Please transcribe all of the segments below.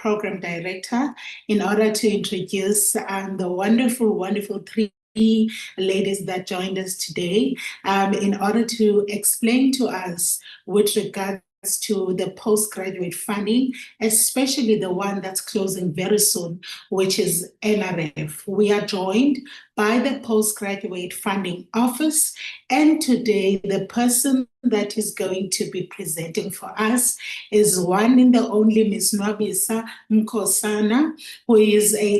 Program Director, in order to introduce the wonderful three ladies that joined us today in order to explain to us with regards to the postgraduate funding, especially the one that's closing very soon, which is NRF. We are joined by the Postgraduate Funding Office, and today the person that is going to be presenting for us is one and the only Ms. Nwabisa Mkhosana, who is a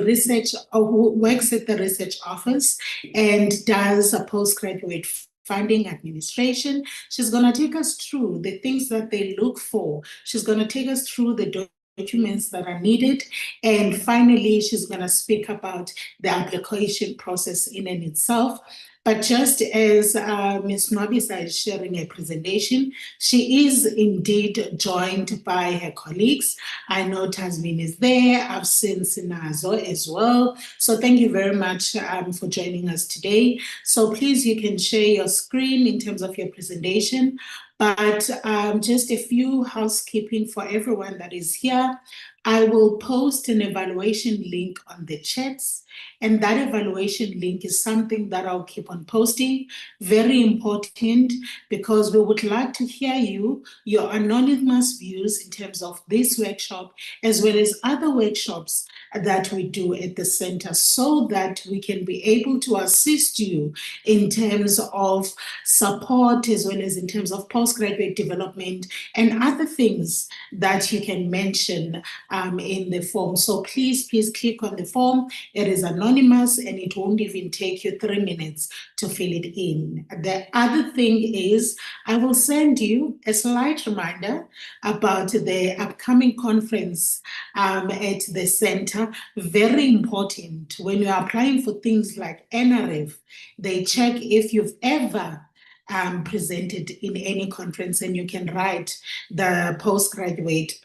who works at the research office and does a postgraduate funding administration. She's going to take us through the things that they look for. She's going to take us through the documents that are needed. And finally, she's going to speak about the application process in and itself. But just as Ms. Nwabisa is sharing a presentation, she is indeed joined by her colleagues. I know Tasmin is there. I've seen Sinazo as well. So thank you very much for joining us today. So please, you can share your screen in terms of your presentation. But just a few housekeeping for everyone that is here. I will post an evaluation link on the chats, and that evaluation link is something that I'll keep on posting. Very important, because we would like to hear your anonymous views in terms of this workshop, as well as other workshops that we do at the center, so that we can be able to assist you in terms of support, as well as in terms of postgraduate development and other things that you can mention in the form. So please click on the form. It is anonymous and it won't even take you 3 minutes to fill it in. The other thing is I will send you a slight reminder about the upcoming conference at the center. Very important when you're applying for things like NRF, they check if you've ever presented in any conference, and you can write the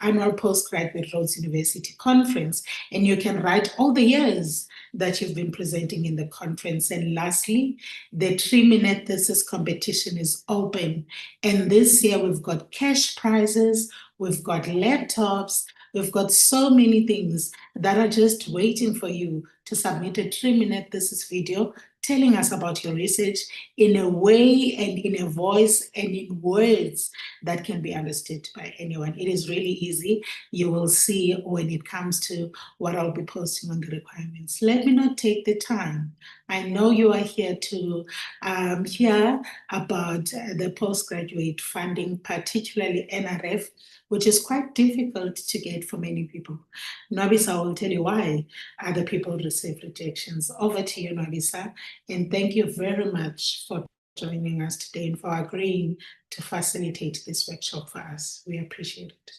annual postgraduate Rhodes University conference, and you can write all the years that you've been presenting in the conference. And lastly, the 3-minute thesis competition is open. And this year we've got cash prizes, we've got laptops, we've got so many things that are just waiting for you to submit a 3-minute thesis video telling us about your research in a way and in a voice and in words that can be understood by anyone. It is really easy. You will see when it comes to what I'll be posting on the requirements. Let me not take the time. I know you are here to hear about the postgraduate funding, particularly NRF, which is quite difficult to get for many people. Nwabisa will tell you why other people receive rejections. Over to you, Nwabisa, and thank you very much for joining us today and for agreeing to facilitate this workshop for us. We appreciate it.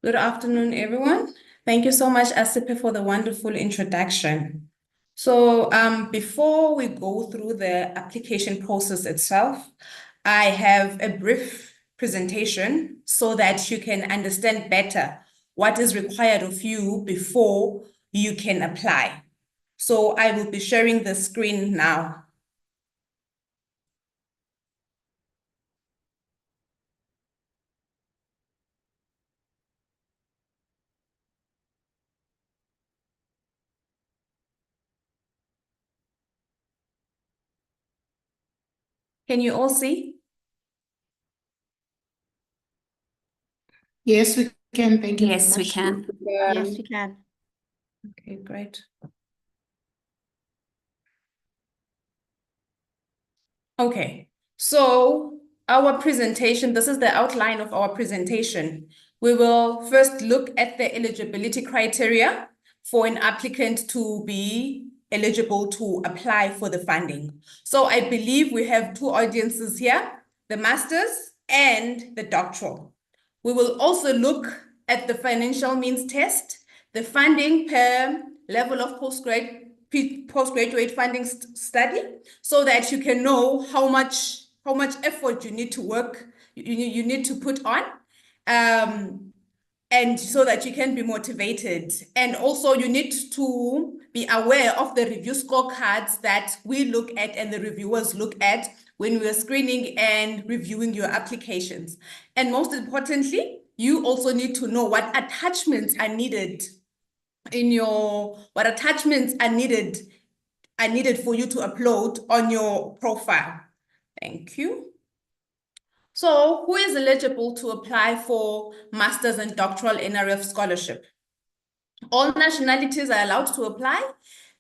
Good afternoon, everyone. Thank you so much, Asipe, for the wonderful introduction. So before we go through the application process itself, I have a brief presentation so that you can understand better what is required of you before you can apply. So I will be sharing the screen now. Can you all see? Yes, we can. Thank you. Yes, we can. Yes, we can. Okay, great. Okay, so our presentation, this is the outline of our presentation. We will first look at the eligibility criteria for an applicant to be eligible to apply for the funding. So I believe we have two audiences here, the master's and the doctoral. We will also look at the financial means test, the funding per level of postgraduate funding study, so that you can know how much effort you need to work, you need to put on, and so that you can be motivated. And also you need to be aware of the review scorecards that we look at and the reviewers look at when we are screening and reviewing your applications. And most importantly, you also need to know what attachments are needed are needed for you to upload on your profile. Thank you. So who is eligible to apply for master's and doctoral NRF scholarship? All nationalities are allowed to apply.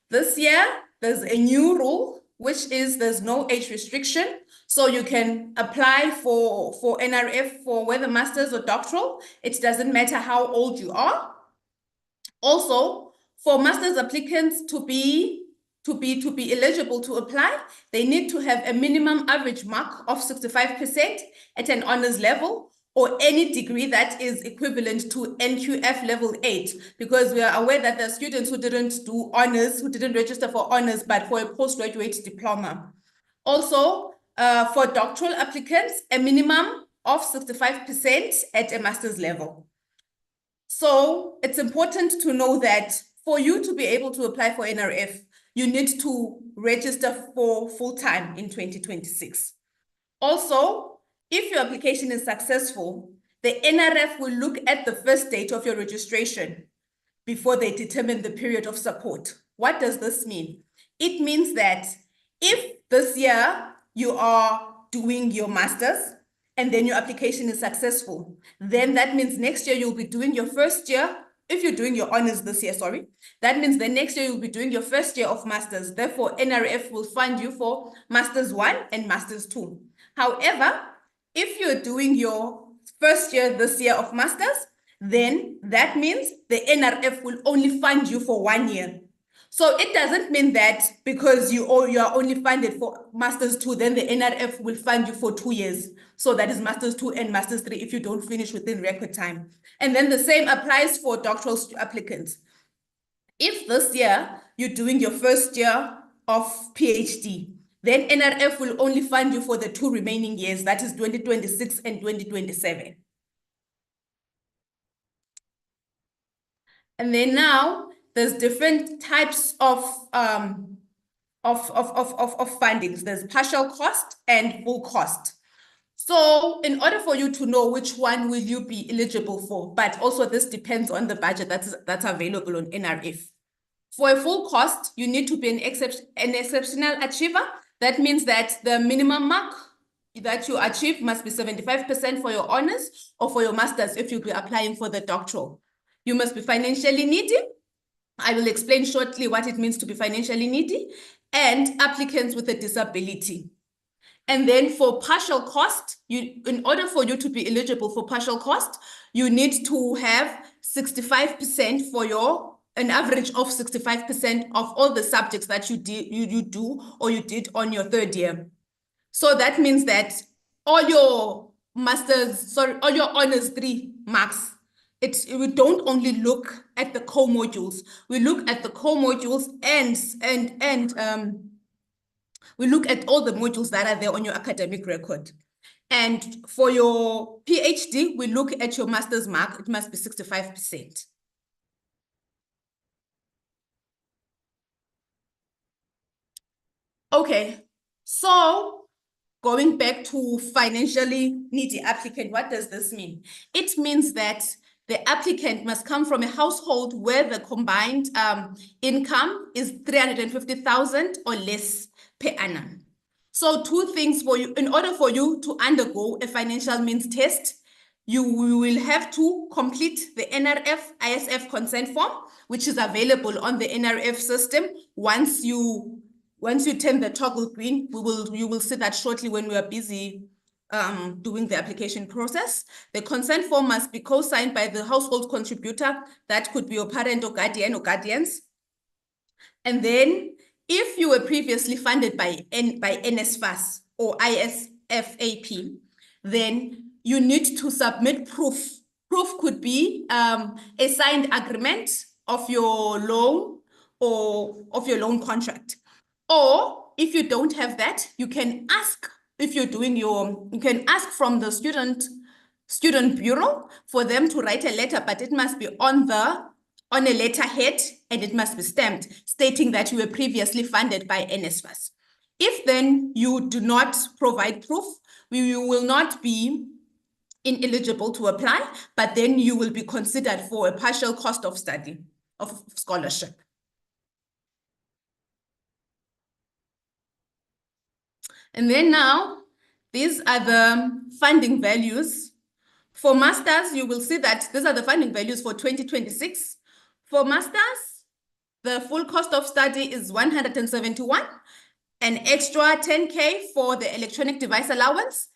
This year, there's a new rule, which is there's no age restriction. So you can apply for NRF for whether master's or doctoral. It doesn't matter how old you are. Also, for master's applicants to be eligible to apply, they need to have a minimum average mark of 65% at an honors level, or any degree that is equivalent to NQF level 8, because we are aware that there are students who didn't do honors, who didn't register for honors, but for a postgraduate diploma. Also, for doctoral applicants, a minimum of 65% at a master's level. So it's important to know that for you to be able to apply for NRF, you need to register for full-time in 2026. Also, if your application is successful, the NRF will look at the first date of your registration before they determine the period of support. What does this mean? It means that if this year you are doing your master's and then your application is successful, then that means next year you'll be doing your first year. If you're doing your honors this year, that means the next year you'll be doing your first year of master's. Therefore, NRF will fund you for master's 1 and master's 2. However, if you're doing your first year this year of master's, then that means the NRF will only fund you for 1 year. So it doesn't mean that because you are only funded for master's 2, then the NRF will fund you for 2 years. So that is master's 2 and master's 3 if you don't finish within record time. And then the same applies for doctoral applicants. If this year you're doing your first year of PhD, then NRF will only fund you for the 2 remaining years, that is 2026 and 2027. And then now there's different types of fundings. There's partial cost and full cost. So in order for you to know which one will you be eligible for, but also this depends on the budget that's available on NRF. For a full cost, you need to be an exceptional achiever. That means that the minimum mark that you achieve must be 75% for your honors or for your master's if you'll be applying for the doctoral. You must be financially needy. I will explain shortly what it means to be financially needy, and applicants with a disability. And then for partial cost, in order for you to be eligible for partial cost, you need to have 65% for an average of 65% of all the subjects that you did on your 3rd year. So that means that all your honors 3 marks, we don't only look at the core modules. We look at the core modules and we look at all the modules that are there on your academic record. And for your PhD, we look at your master's mark. It must be 65%. Okay, so going back to financially needy applicant, what does this mean? It means that the applicant must come from a household where the combined income is 350,000 or less per annum. So 2 things for you. In order for you to undergo a financial means test, you will have to complete the NRF ISF consent form, which is available on the NRF system. Once you turn the toggle green, you will see that shortly when we are busy doing the application process. The consent form must be co-signed by the household contributor. That could be your parent or guardian or guardians. And then if you were previously funded by NSFAS or ISFAP, then you need to submit proof. Proof could be a signed agreement of your loan or of your loan contract. Or if you don't have that, you can ask you can ask from the student bureau for them to write a letter, but it must be on a letterhead and it must be stamped, stating that you were previously funded by NSFAS. If then you do not provide proof, you will not be ineligible to apply, but then you will be considered for a partial cost of study of scholarship. And then now, these are the funding values. For masters, you will see that these are the funding values for 2026. For masters, the full cost of study is 171, an extra 10K for the electronic device allowance,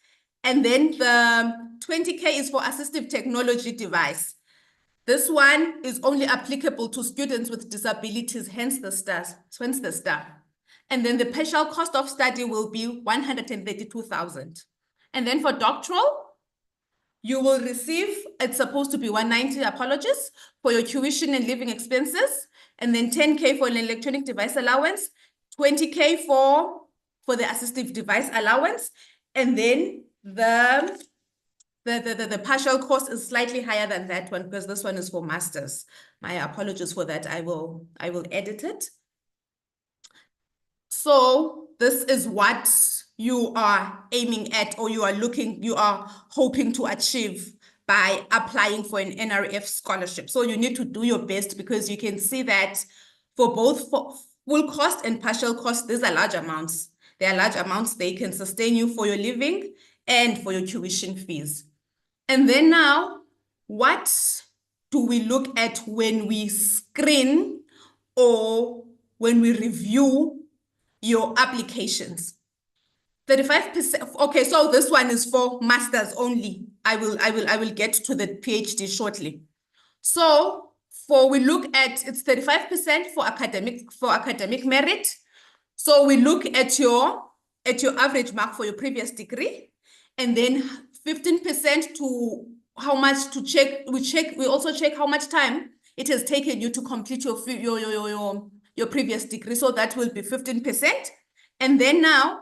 and then the 20K is for assistive technology device. This one is only applicable to students with disabilities, hence the star. And then the partial cost of study will be 132,000. And then for doctoral, you will receive, it's supposed to be 190, apologies, for your tuition and living expenses, and then 10K for an electronic device allowance, 20K for the assistive device allowance, and then the partial cost is slightly higher than that one because this one is for masters. My apologies for that. I will edit it. So this is what you are aiming at, or you are hoping to achieve by applying for an NRF scholarship. So you need to do your best, because you can see that for both full cost and partial cost, these are large amounts. They are large amounts. They can sustain you for your living and for your tuition fees. And then now, what do we look at when we screen or when we review your applications? 35%. Okay, so this one is for masters only. I will get to the PhD shortly. So we look at, it's 35% for academic merit. So we look at your average mark for your previous degree, and then 15% to how much to check. We also check how much time it has taken you to complete your previous degree. So that will be 15%. And then now,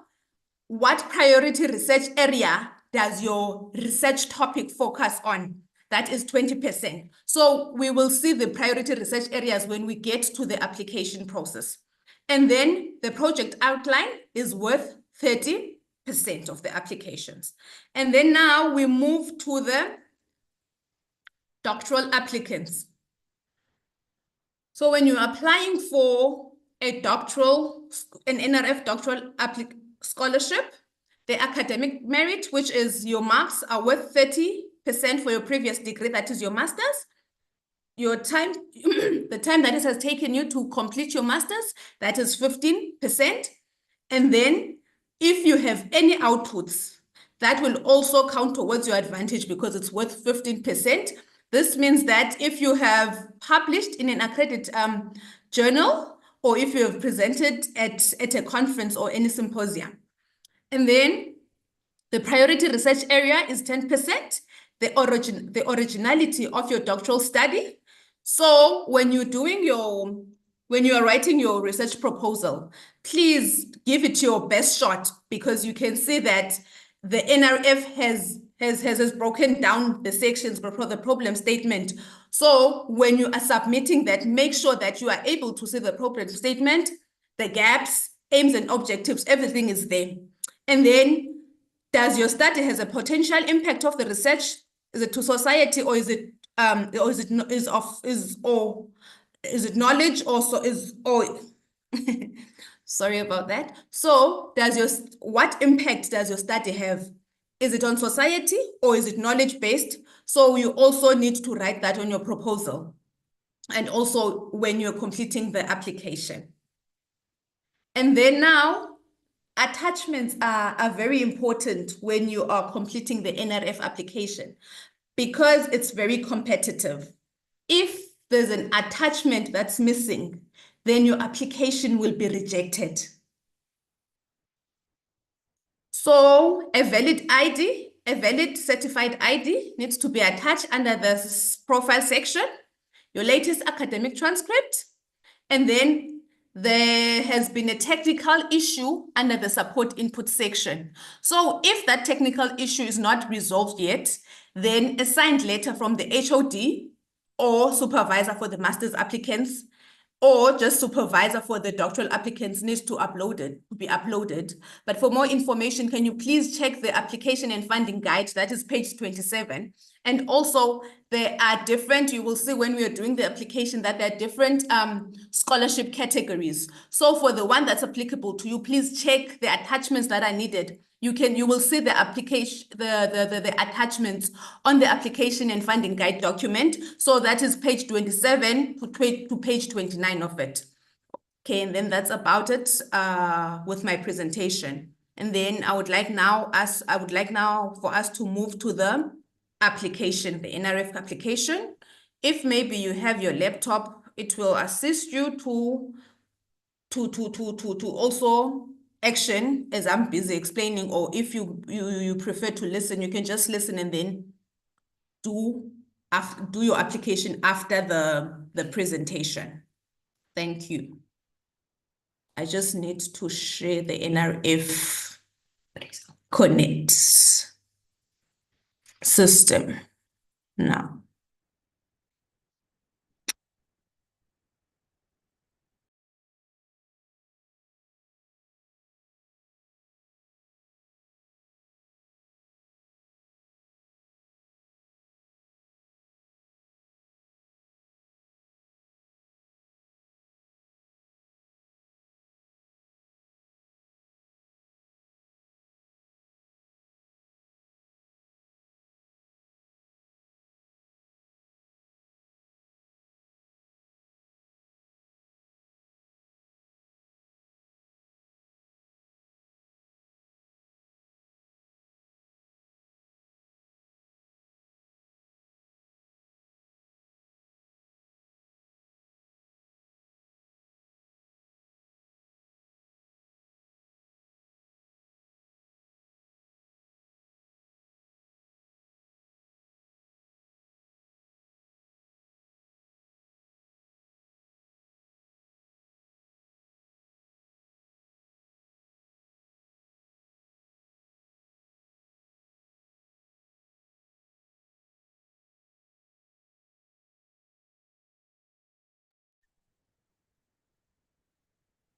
what priority research area does your research topic focus on? That is 20%. So we will see the priority research areas when we get to the application process. And then the project outline is worth 30% of the applications. And then now we move to the doctoral applicants. So when you're applying for an NRF doctoral scholarship, the academic merit, which is your marks, are worth 30% for your previous degree, that is your master's. Your time, the time that it has taken you to complete your master's, that is 15%. And then if you have any outputs, that will also count towards your advantage because it's worth 15%. This means that if you have published in an accredited journal, or if you have presented at a conference or any symposium. And then the priority research area is 10%, the originality of your doctoral study. So when you're writing your research proposal, please give it your best shot, because you can see that the NRF has broken down the sections for the problem statement. So when you are submitting that, make sure that you are able to see the problem statement, the gaps, aims and objectives, everything is there. And then, does your study has a potential impact of the research? Is it to society, or is it knowledge, or sorry about that. So what impact does your study have? Is it on society, or is it knowledge-based? So you also need to write that on your proposal, and also when you're completing the application. And then now, attachments are very important when you are completing the NRF application, because it's very competitive. If there's an attachment that's missing, then your application will be rejected. So a valid certified ID needs to be attached under the profile section, your latest academic transcript, and then there has been a technical issue under the support input section. So if that technical issue is not resolved yet, then a signed letter from the HOD or supervisor for the master's applicants or just supervisor for the doctoral applicants needs to be uploaded. But for more information, can you please check the application and funding guide? That is page 27. And also there are different, you will see when we are doing the application that there are different scholarship categories. So for the one that's applicable to you, please check the attachments that are needed. You will see the application, the attachments on the application and funding guide document. So that is page 27 to page 29 of it. Okay, and then that's about it with my presentation. And then I would like now for us to move to the application, the NRF application. If maybe you have your laptop, it will assist you to also action as I'm busy explaining, or if you prefer to listen, you can just listen and then do your application after the presentation. Thank you. I just need to share the NRF Connect system now.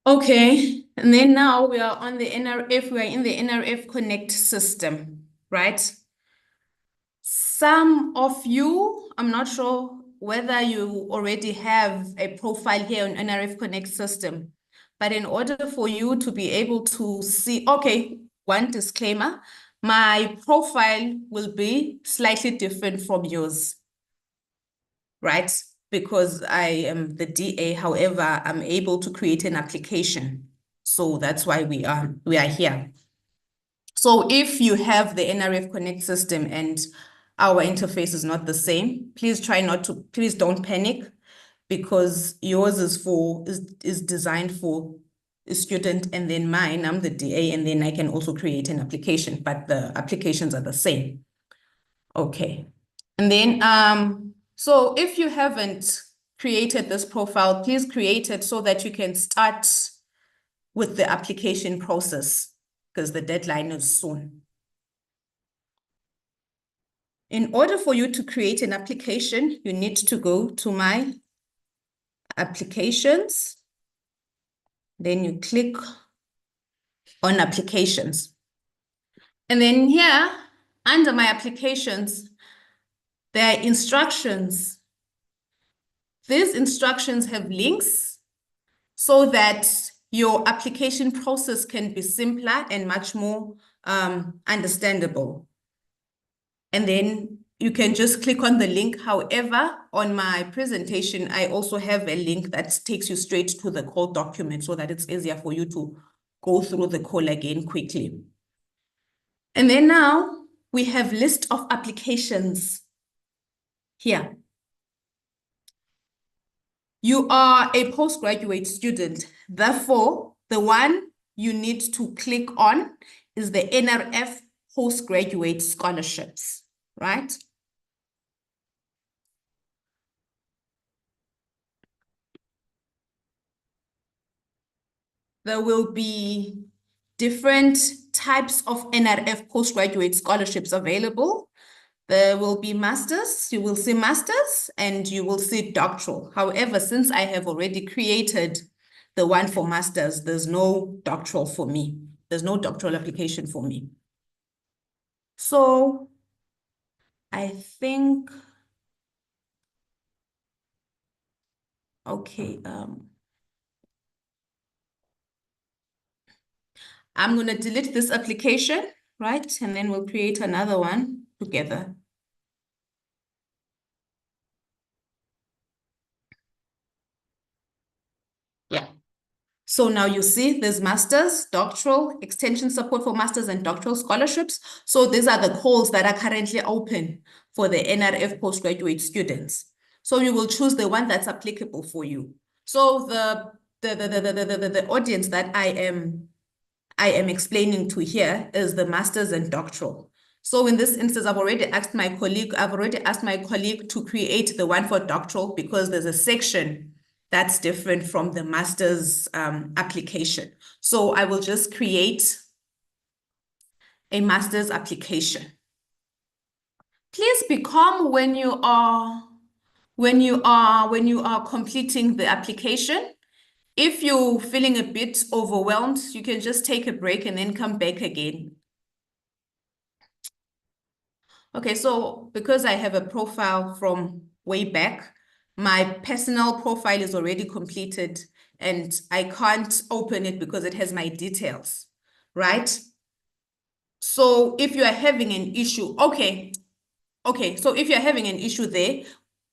Okay, and then now we are on the NRF, we are in the NRF Connect system, right? Some of you, I'm not sure whether you already have a profile here on NRF Connect system, but in order for you to be able to see, okay, one disclaimer, my profile will be slightly different from yours, right? Because I am the DA, however, I'm able to create an application. So that's why we are here. So if you have the NRF Connect system and our interface is not the same, please don't panic, because yours is designed for a student, and then mine, I'm the DA, and then I can also create an application, but the applications are the same. Okay. And then, so if you haven't created this profile, please create it so that you can start with the application process, because the deadline is soon. In order for you to create an application, you need to go to my applications. Then you click on applications. And then here, under my applications, there are instructions. These instructions have links so that your application process can be simpler and much more understandable. And then you can just click on the link. However, on my presentation, I also have a link that takes you straight to the call document so that it's easier for you to go through the call again quickly. And then now we have list of applications here. You are a postgraduate student. Therefore, the one you need to click on is the NRF Postgraduate Scholarships, right? There will be different types of NRF postgraduate scholarships available. There will be masters, you will see masters, and you will see doctoral. However, since I have already created the one for masters, there's no doctoral for me. There's no doctoral application for me. So I think, okay, I'm going to delete this application, right? And then we'll create another one together. Yeah. So now you see there's masters, doctoral, extension support for masters and doctoral scholarships. So these are the calls that are currently open for the NRF postgraduate students. So you will choose the one that's applicable for you. So the audience that I am explaining to here is the masters and doctoral. So in this instance, I've already asked my colleague to create the one for doctoral because there's a section that's different from the master's application. So I will just create a master's application. Please be calm when you are completing the application. If you're feeling a bit overwhelmed, you can just take a break and then come back again. Okay, so because I have a profile from way back, my personal profile is already completed and I can't open it because it has my details, right? So if you are having an issue, okay, so if you're having an issue there,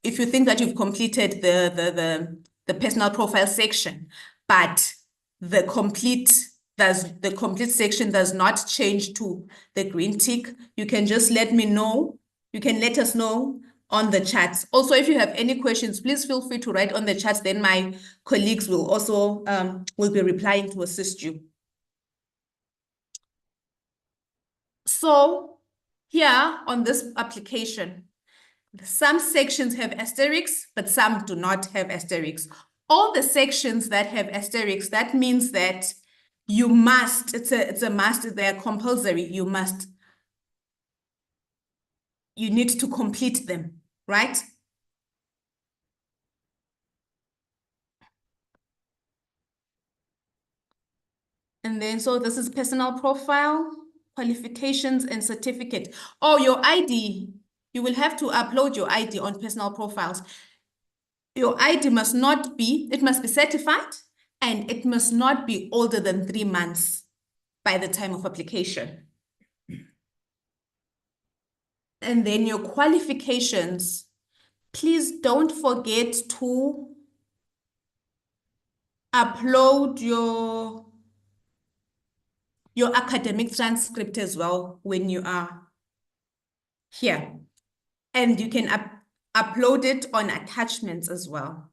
if you think that you've completed the personal profile section, but the complete section does not change to the green tick, you can just let me know. You can let us know on the chat. Also, if you have any questions, please feel free to write on the chat. Then my colleagues will also will be replying to assist you. So here on this application, some sections have asterisks, but some do not have asterisks. All the sections that have asterisks, that means that you must, it's a must, they are compulsory, you need to complete them, right? And then, so this is personal profile, qualifications, and certificate. Oh, your ID, you will have to upload your ID on personal profiles. Your ID must not be, it must be certified, and it must not be older than 3 months by the time of application. And then your qualifications, please don't forget to upload your academic transcript as well when you are here. And you can upload it on attachments as well.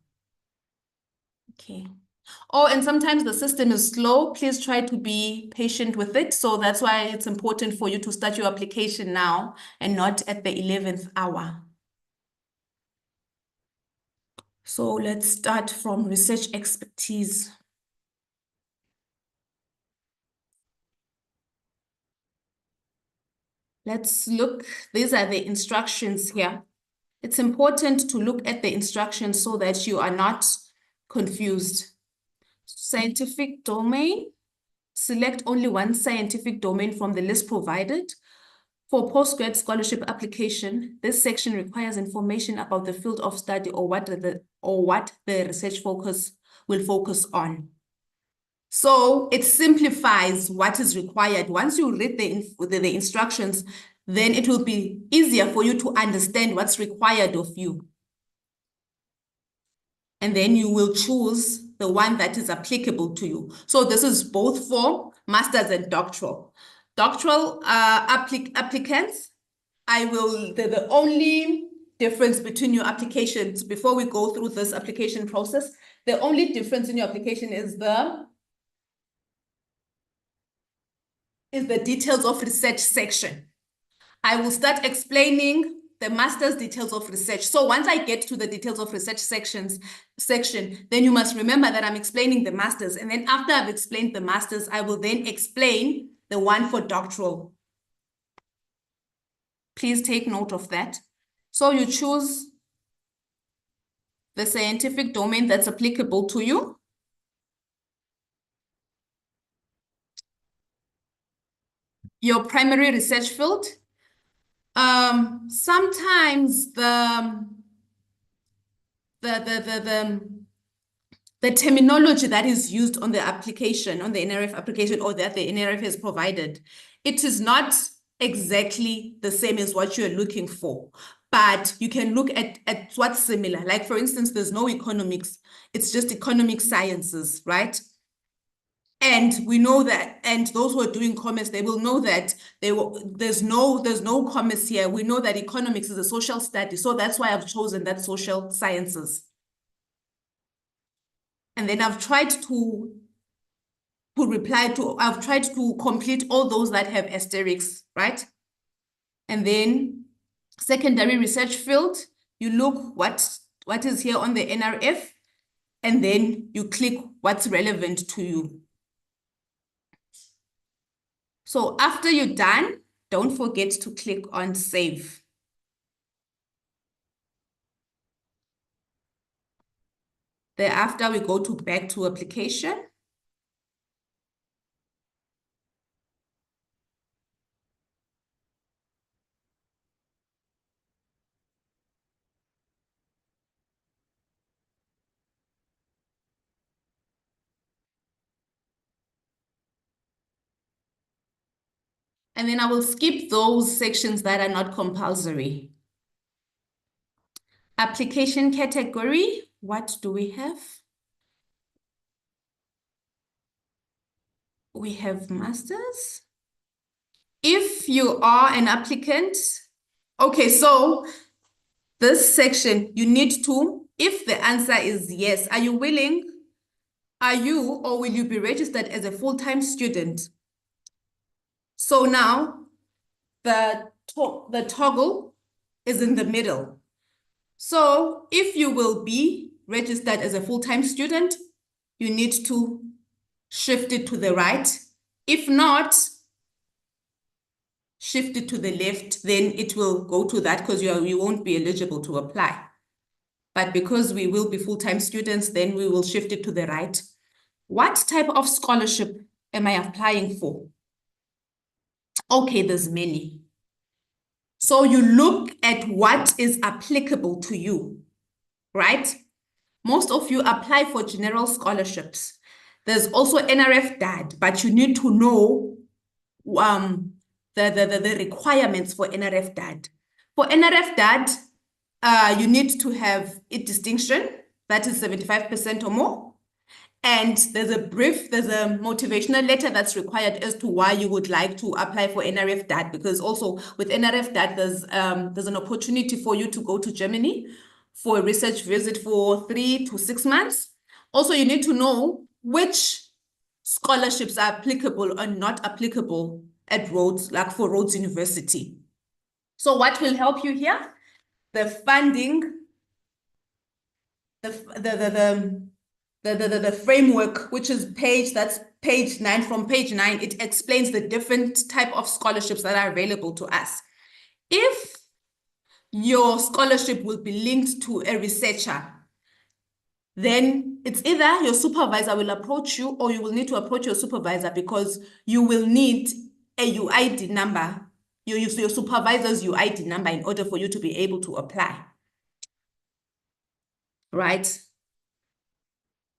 Okay. Oh, and sometimes the system is slow. Please try to be patient with it. So that's why it's important for you to start your application now and not at the 11th hour. So let's start from research expertise. Let's look, these are the instructions here. It's important to look at the instructions so that you are not confused. Scientific domain, select only one scientific domain from the list provided. For postgrad scholarship application, this section requires information about the field of study or what the research will focus on. So it simplifies what is required. Once you read the instructions, then it will be easier for you to understand what's required of you. And then you will choose the one that is applicable to you. So this is both for masters and doctoral. Doctoral applicants, the only difference between your applications, before we go through this application process, the only difference in your application is the details of research section. I will start explaining the master's details of research. So once I get to the details of research section, then you must remember that I'm explaining the master's. And then after I've explained the master's, I will then explain the one for doctoral. Please take note of that. So you choose the scientific domain that's applicable to you. Your primary research field. Sometimes the terminology that is used on the application, on the NRF application, or that the NRF has provided, it is not exactly the same as what you're looking for, but you can look at what's similar. Like, for instance, there's no economics, it's just economic sciences, right? And we know that, and those who are doing commerce, they will know that there's no commerce here. We know that economics is a social study, so that's why I've chosen that social sciences. And then I've tried to complete all those that have asterisks, right? And then secondary research field, you look what is here on the NRF, and then you click what's relevant to you. So after you're done, don't forget to click on save. Thereafter, we go back to application. And then I will skip those sections that are not compulsory. Application category, what do we have? We have masters. If you are an applicant, okay, so this section, you need to, if the answer is yes, are you willing? Are you, or will you be registered as a full-time student? So now the toggle is in the middle. So if you will be registered as a full-time student, you need to shift it to the right. If not, shift it to the left, then it will go to that because you won't be eligible to apply. But because we will be full-time students, then we will shift it to the right. What type of scholarship am I applying for? Okay, there's many. So you look at what is applicable to you, right? Most of you apply for general scholarships. There's also NRF DAD, but you need to know the requirements for NRF DAD. For NRF DAD, you need to have a distinction, that is 75% or more. And there's a motivational letter that's required as to why you would like to apply for NRF DAD, because also with NRF DAD, there's an opportunity for you to go to Germany for a research visit for 3 to 6 months. Also, you need to know which scholarships are applicable or not applicable at Rhodes, like for Rhodes University. So what will help you here? The funding, the framework, which is that's page 9. From page 9, it explains the different type of scholarships that are available to us. If your scholarship will be linked to a researcher, then it's either your supervisor will approach you or you will need to approach your supervisor, because you will need a UID number, your supervisor's UID number, in order for you to be able to apply, right?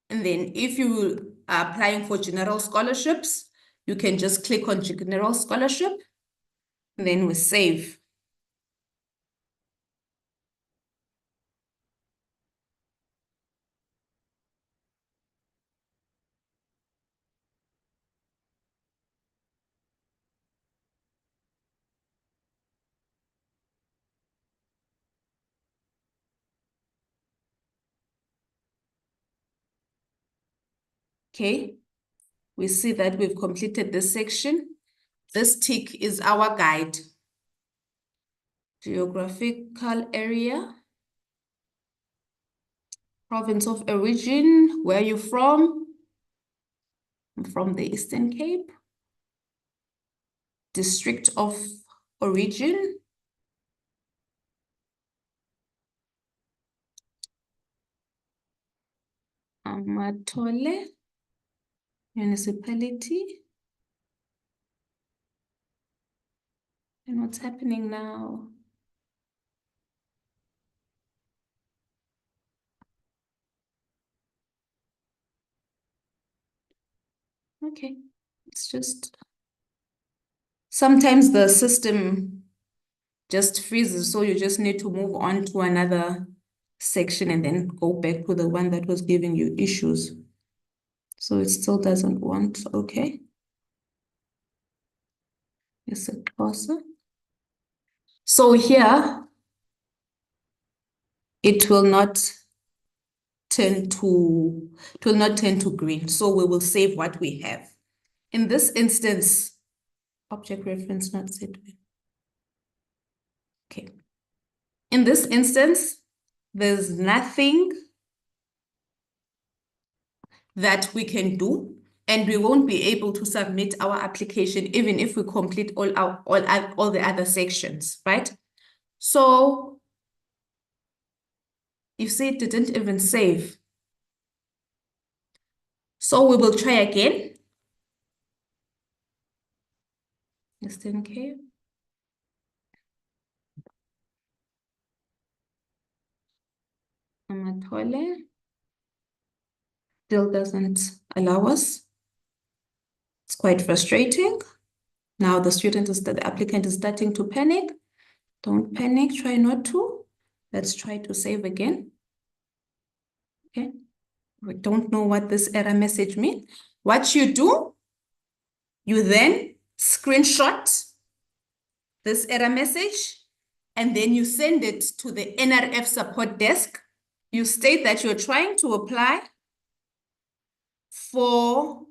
And then if you are applying for general scholarships, you can just click on general scholarship, and then we save. Okay, we see that we've completed this section. This tick is our guide. Geographical area. Province of origin, where are you from? I'm from the Eastern Cape. District of origin. Amatole municipality. And what's happening now? Okay, it's just sometimes the system just freezes, so you just need to move on to another section and then go back to the one that was giving you issues. So it still doesn't want, okay. It's a closer. So here, it will not turn to green. So we will save what we have. In this instance, object reference not set. Okay. In this instance, there's nothing that we can do, and we won't be able to submit our application even if we complete all the other sections, right? So you see it didn't even save. So we will try again. Just in case. Amatole still doesn't allow us. It's quite frustrating. Now the applicant is starting to panic. Don't panic, try not to. Let's try to save again. Okay. We don't know what this error message means. What you do, you then screenshot this error message, and then you send it to the NRF support desk. You state that you're trying to apply for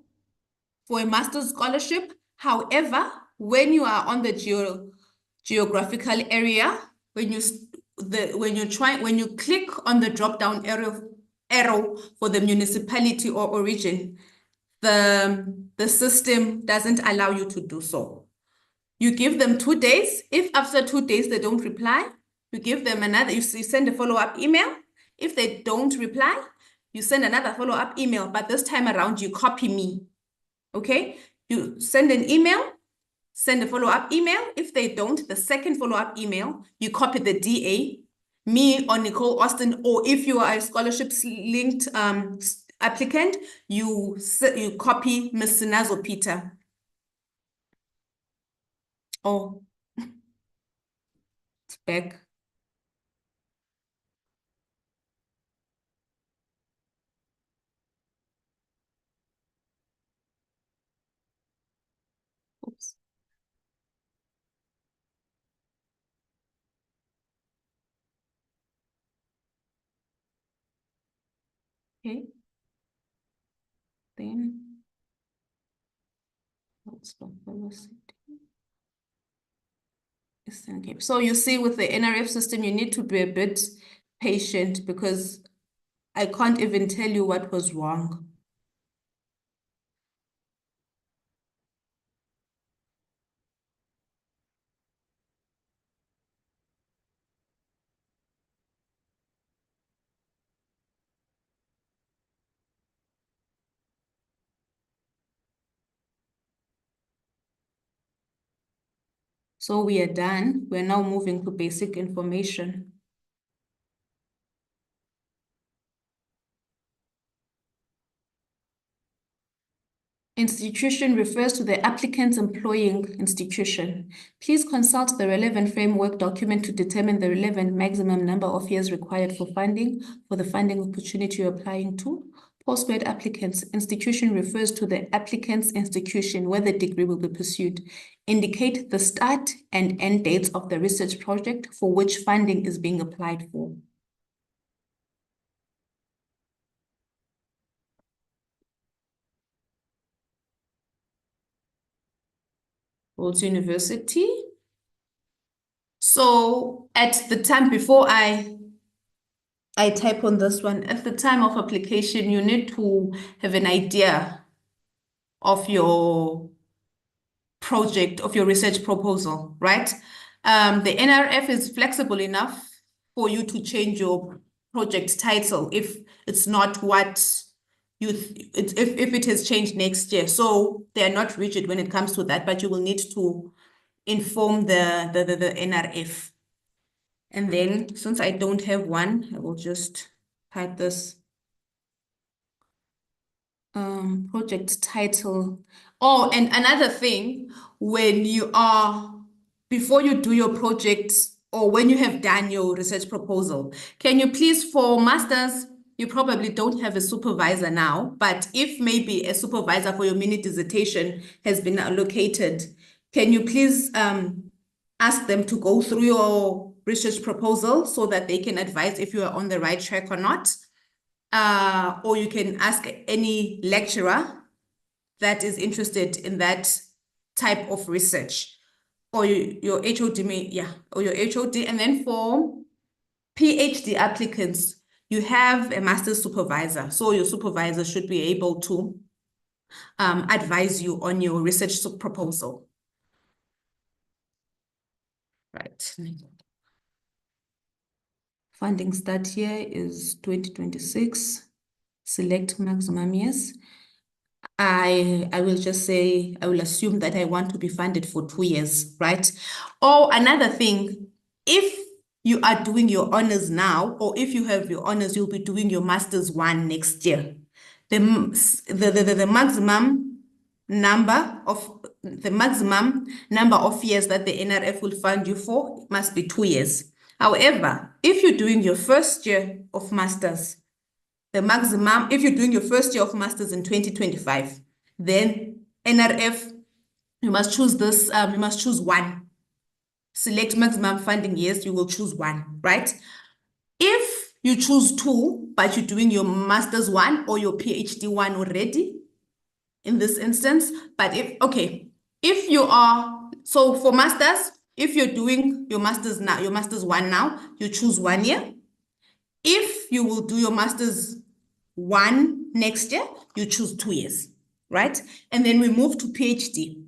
a master's scholarship. However, when you are on the geographical area, when you click on the drop-down arrow for the municipality or origin, the system doesn't allow you to do so. You give them 2 days. If after 2 days they don't reply, you give them another, you send a follow-up email. If they don't reply, you send another follow-up email, but this time around you copy me. Okay? You send an email, send a follow-up email. If they don't, the second follow-up email, you copy the DA, me or Nicole Austin, or if you are a scholarships-linked applicant, you copy Ms. Sinazo Peter. Oh, it's back. Oops. Okay. Then what's the velocity? Okay. So you see with the NRF system, you need to be a bit patient because I can't even tell you what was wrong. So we are done. We're now moving to basic information. Institution refers to the applicant's employing institution. Please consult the relevant framework document to determine the relevant maximum number of years required for the funding opportunity you're applying to. Postgrad applicants. Institution refers to the applicant's institution where the degree will be pursued. Indicate the start and end dates of the research project for which funding is being applied for. Rhodes University. So at the time before I type on this one, at the time of application, you need to have an idea of your project, of your research proposal, right? The NRF is flexible enough for you to change your project title if it's not what if it has changed next year. So they are not rigid when it comes to that, but you will need to inform the NRF. And then since I don't have one, I will just type this project title. Oh, and another thing, before you do your project or when you have done your research proposal, can you please, for masters, you probably don't have a supervisor now, but if maybe a supervisor for your mini dissertation has been allocated, can you please ask them to go through your research proposal so that they can advise if you are on the right track or not? Or you can ask any lecturer that is interested in that type of research, or your HOD or your HOD. And then for PhD applicants, you have a master's supervisor. So your supervisor should be able to advise you on your research proposal. Right. Funding start here is 2026. Select maximum years. I will just say, I will assume that I want to be funded for 2 years, right? Or another thing, if you are doing your honors now, or if you have your honors, you'll be doing your master's 1 next year. The maximum number of years that the NRF will fund you for must be 2 years. However, if you're doing your first year of master's, the maximum, if you're doing your first year of master's in 2025, then NRF, you must choose this, you must choose 1. Select maximum funding years, you will choose 1, right? If you choose 2, but you're doing your master's 1 or your PhD 1 already, in this instance, but if you are, so for masters, if you're doing your master's now, your master's 1 now, you choose 1 year. If you will do your master's 1 next year, you choose 2 years, right? And then we move to PhD.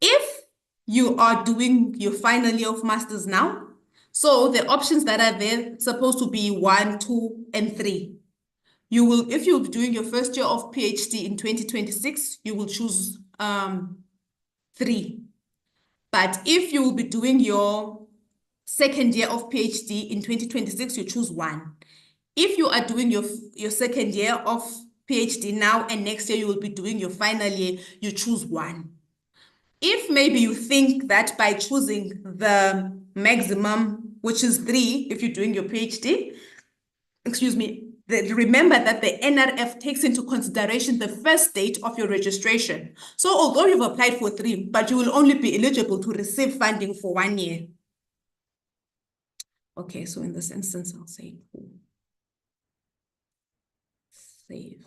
If you are doing your final year of master's now, so the options that are there supposed to be 1, 2, and 3. You will, if you're doing your first year of PhD in 2026, you will choose 3. But if you will be doing your second year of PhD in 2026, you choose 1. If you are doing your second year of PhD now and next year you will be doing your final year, you choose 1. If maybe you think that by choosing the maximum, which is 3, if you're doing your PhD, remember that the NRF takes into consideration the first date of your registration. So although you've applied for 3, but you will only be eligible to receive funding for 1 year. Okay, so in this instance, I'll say save.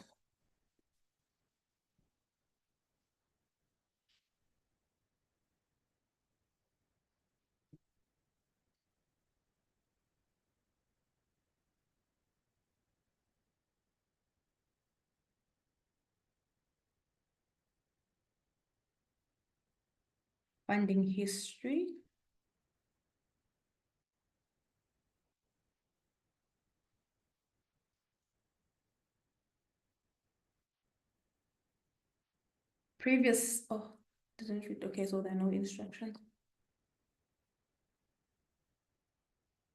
Funding history. Previous, didn't read, okay, so there are no instructions.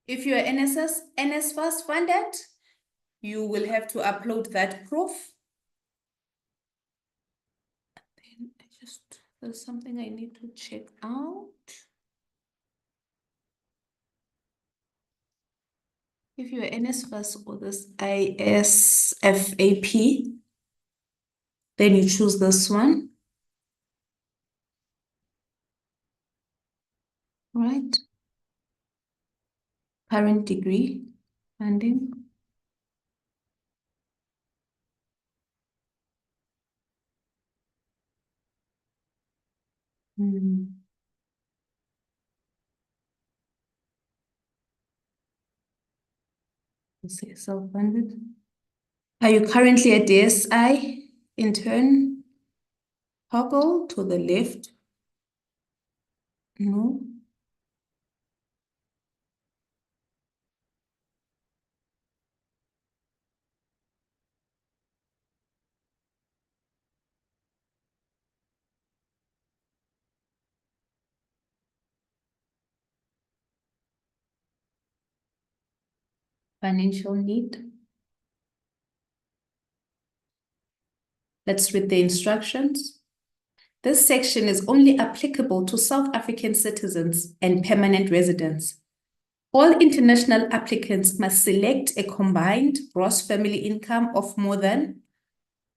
If you are NSFAS funded, you will have to upload that proof. Then there's something I need to check out. If you are NSFAS or this ISFAP, then you choose this one. Right. Current degree funding. Say self-funded. Are you currently a DSI intern? Toggle to the left. No. financial need. Let's read the instructions. This section is only applicable to South African citizens and permanent residents. All international applicants must select a combined gross family income of more than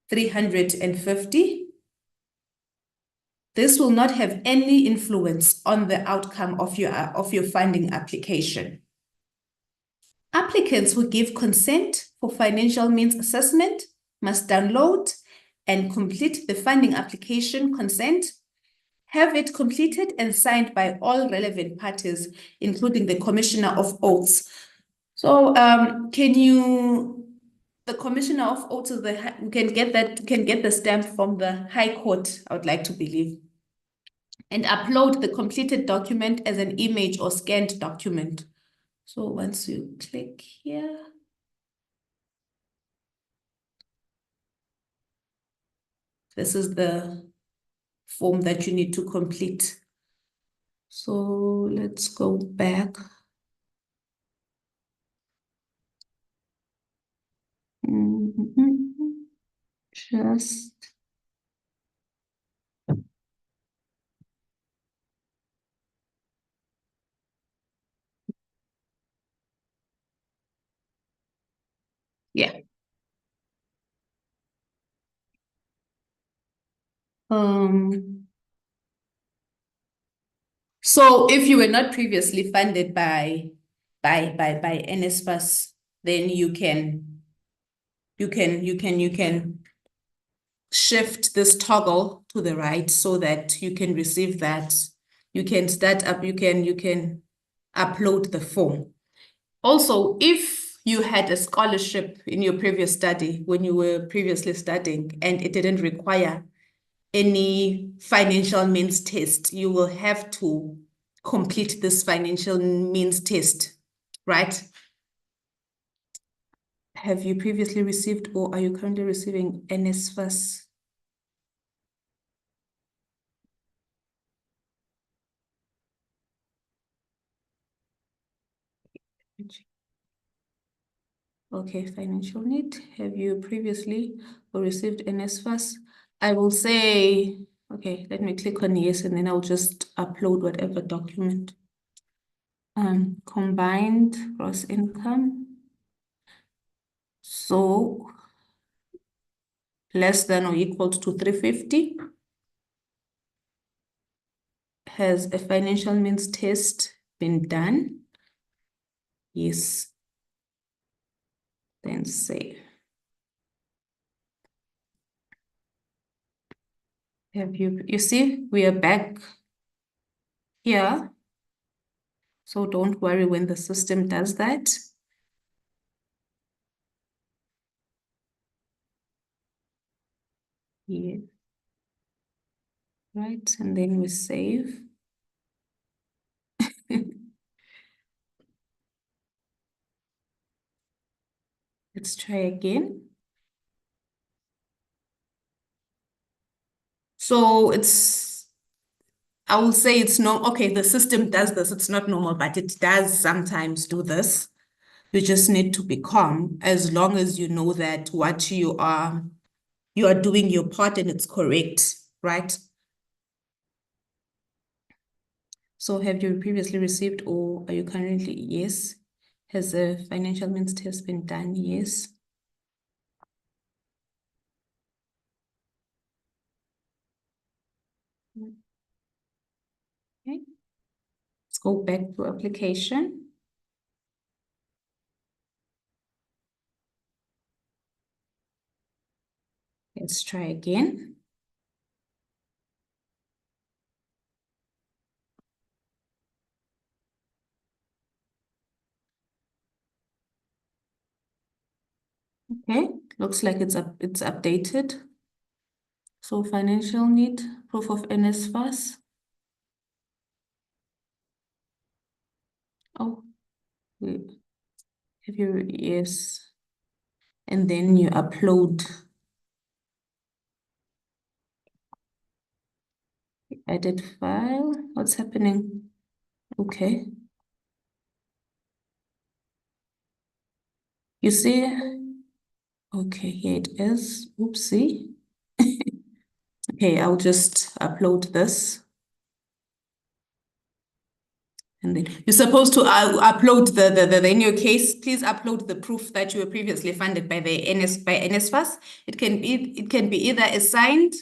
350. This will not have any influence on the outcome of your funding application. Applicants who give consent for financial means assessment must download and complete the funding application consent, have it completed and signed by all relevant parties, including the Commissioner of Oaths. So the Commissioner of Oaths can get the stamp from the High Court, I would like to believe, and upload the completed document as an image or scanned document. So once you click here, this is the form that you need to complete. So let's go back. Just yeah. So if you were not previously funded by NSFAS, then you can shift this toggle to the right so that you can receive that. You can upload the form. Also, if you had a scholarship in your previous study when you were previously studying and it didn't require any financial means test, you will have to complete this financial means test, right? Have you previously received or are you currently receiving NSFAS? Okay, financial need. Have you previously or received NSFAS? I will say, okay, let me click on yes, and then I'll just upload whatever document. Combined gross income. So less than or equal to 350. Has a financial means test been done? Yes. Then save. You see, we are back here. So don't worry when the system does that. Yeah. Right, and then we save. Let's try again. So I will say it's no, okay, the system does this. It's not normal, but it does sometimes do this. You just need to be calm as long as you know that what you are doing your part and it's correct, right? So have you previously received or are you currently? Yes. Has a financial means test been done? Yes. Okay. Let's go back to application. Let's try again. Okay, looks like it's updated. So financial need, proof of NSFAS. Oh, wait. Have you, yes. And then you upload. Edit file. What's happening? Okay. You see? Okay, here it is. Oopsie. Okay, I'll just upload this. And then you're supposed to upload in your case, please upload the proof that you were previously funded by the NSFAS. It can be either a signed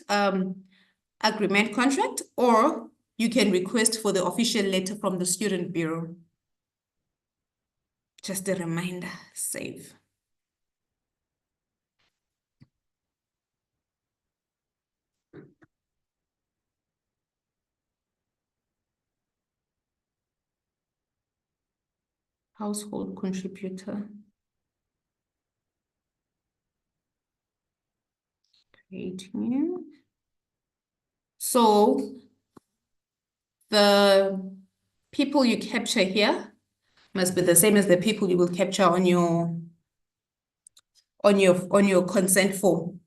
agreement contract, or you can request for the official letter from the Student Bureau. Just a reminder, save. Household contributor. Create new. So the people you capture here must be the same as the people you will capture on your consent form.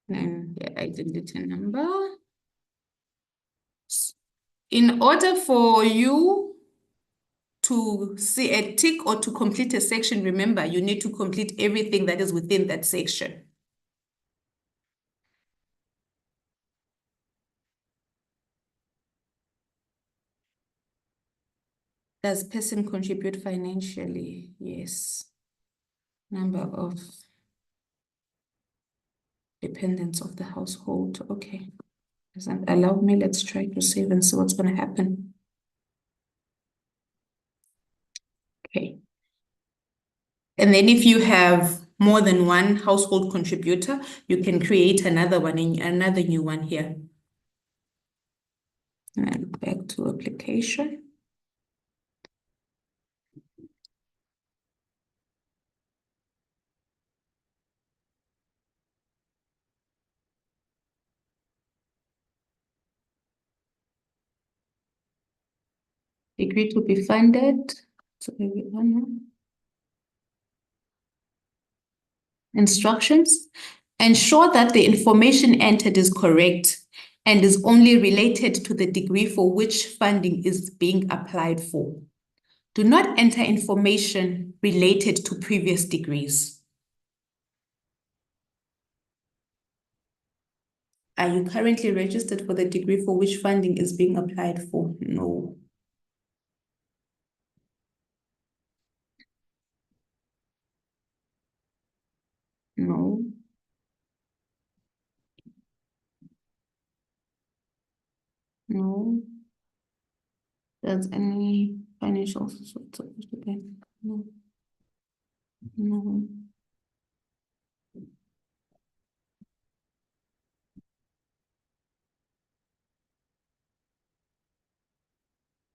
And the identity number. In order for you to see a tick or to complete a section, remember, you need to complete everything that is within that section. Does person contribute financially? Yes. Number of dependents of the household. Okay. Doesn't allow me. Let's try to save and see what's going to happen. Okay. And then if you have more than one household contributor, you can create another one, another new one here. And back to application. Degree to be funded. So instructions. Ensure that the information entered is correct and is only related to the degree for which funding is being applied for. Do not enter information related to previous degrees. Are you currently registered for the degree for which funding is being applied for? No. No. No. Does any financial support supposed to be? No. No.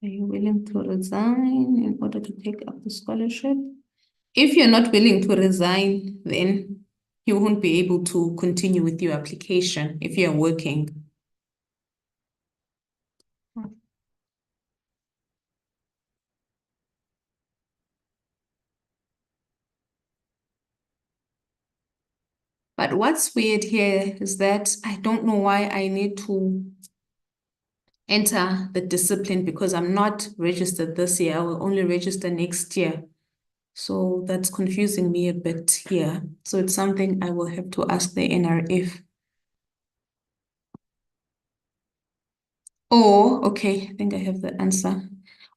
Are you willing to resign in order to take up the scholarship? If you're not willing to resign, then you won't be able to continue with your application if you're working. But what's weird here is that I don't know why I need to enter the discipline, because I'm not registered this year. I will only register next year. So that's confusing me a bit here. So it's something I will have to ask the NRF. Oh, okay, I think I have the answer.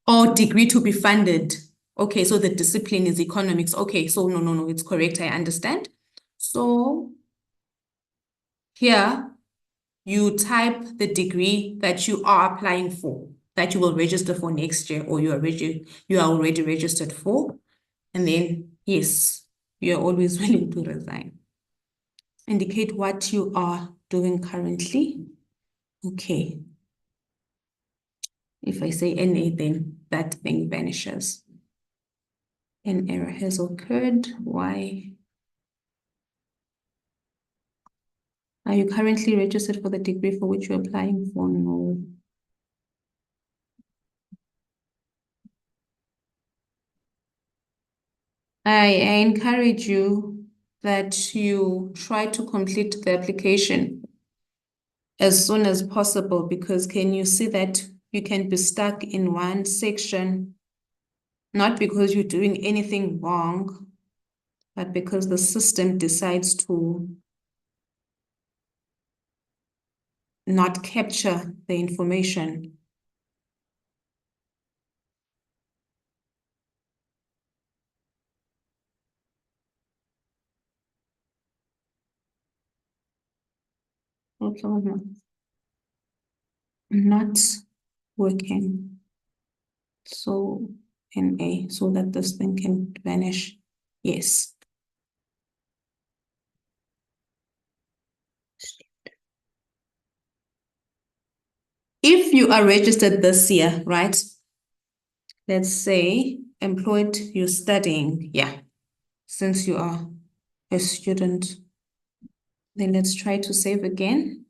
Oh, degree to be funded. Okay, so the discipline is economics. Okay, so no, it's correct. I understand. So here you type the degree that you are applying for, that you will register for next year, or you are already registered for. And then, yes, you are always willing to resign. Indicate what you are doing currently. Okay. If I say NA, then that thing vanishes. An error has occurred. Why? Are you currently registered for the degree for which you're applying for? No. I encourage you that you try to complete the application as soon as possible, because can you see that you can be stuck in one section, not because you're doing anything wrong, but because the system decides to not capture the information. Okay, not working. So NA, so that this thing can vanish. Yes. If you are registered this year, right? Let's say employed, you're studying. Yeah. Since you are a student, then let's try to save again.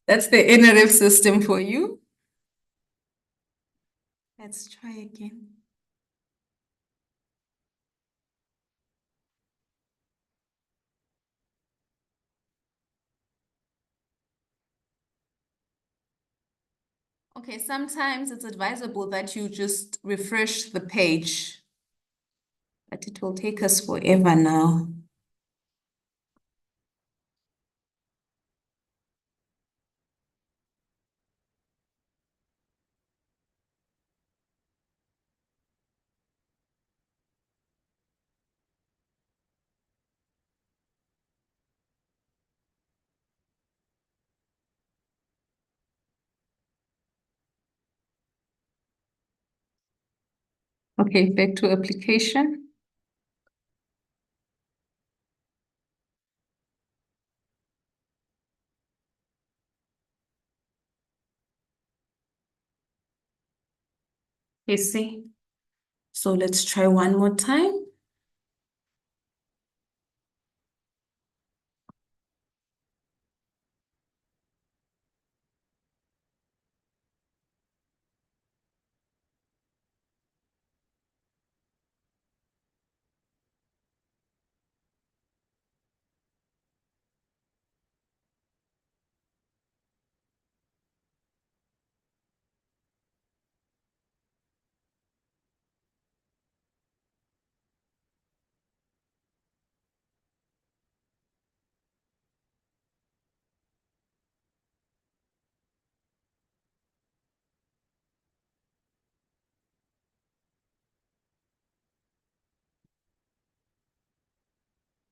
That's the NRF system for you. Let's try again. Okay, sometimes it's advisable that you just refresh the page, but it will take us forever now. Okay, back to application. You see? So let's try one more time.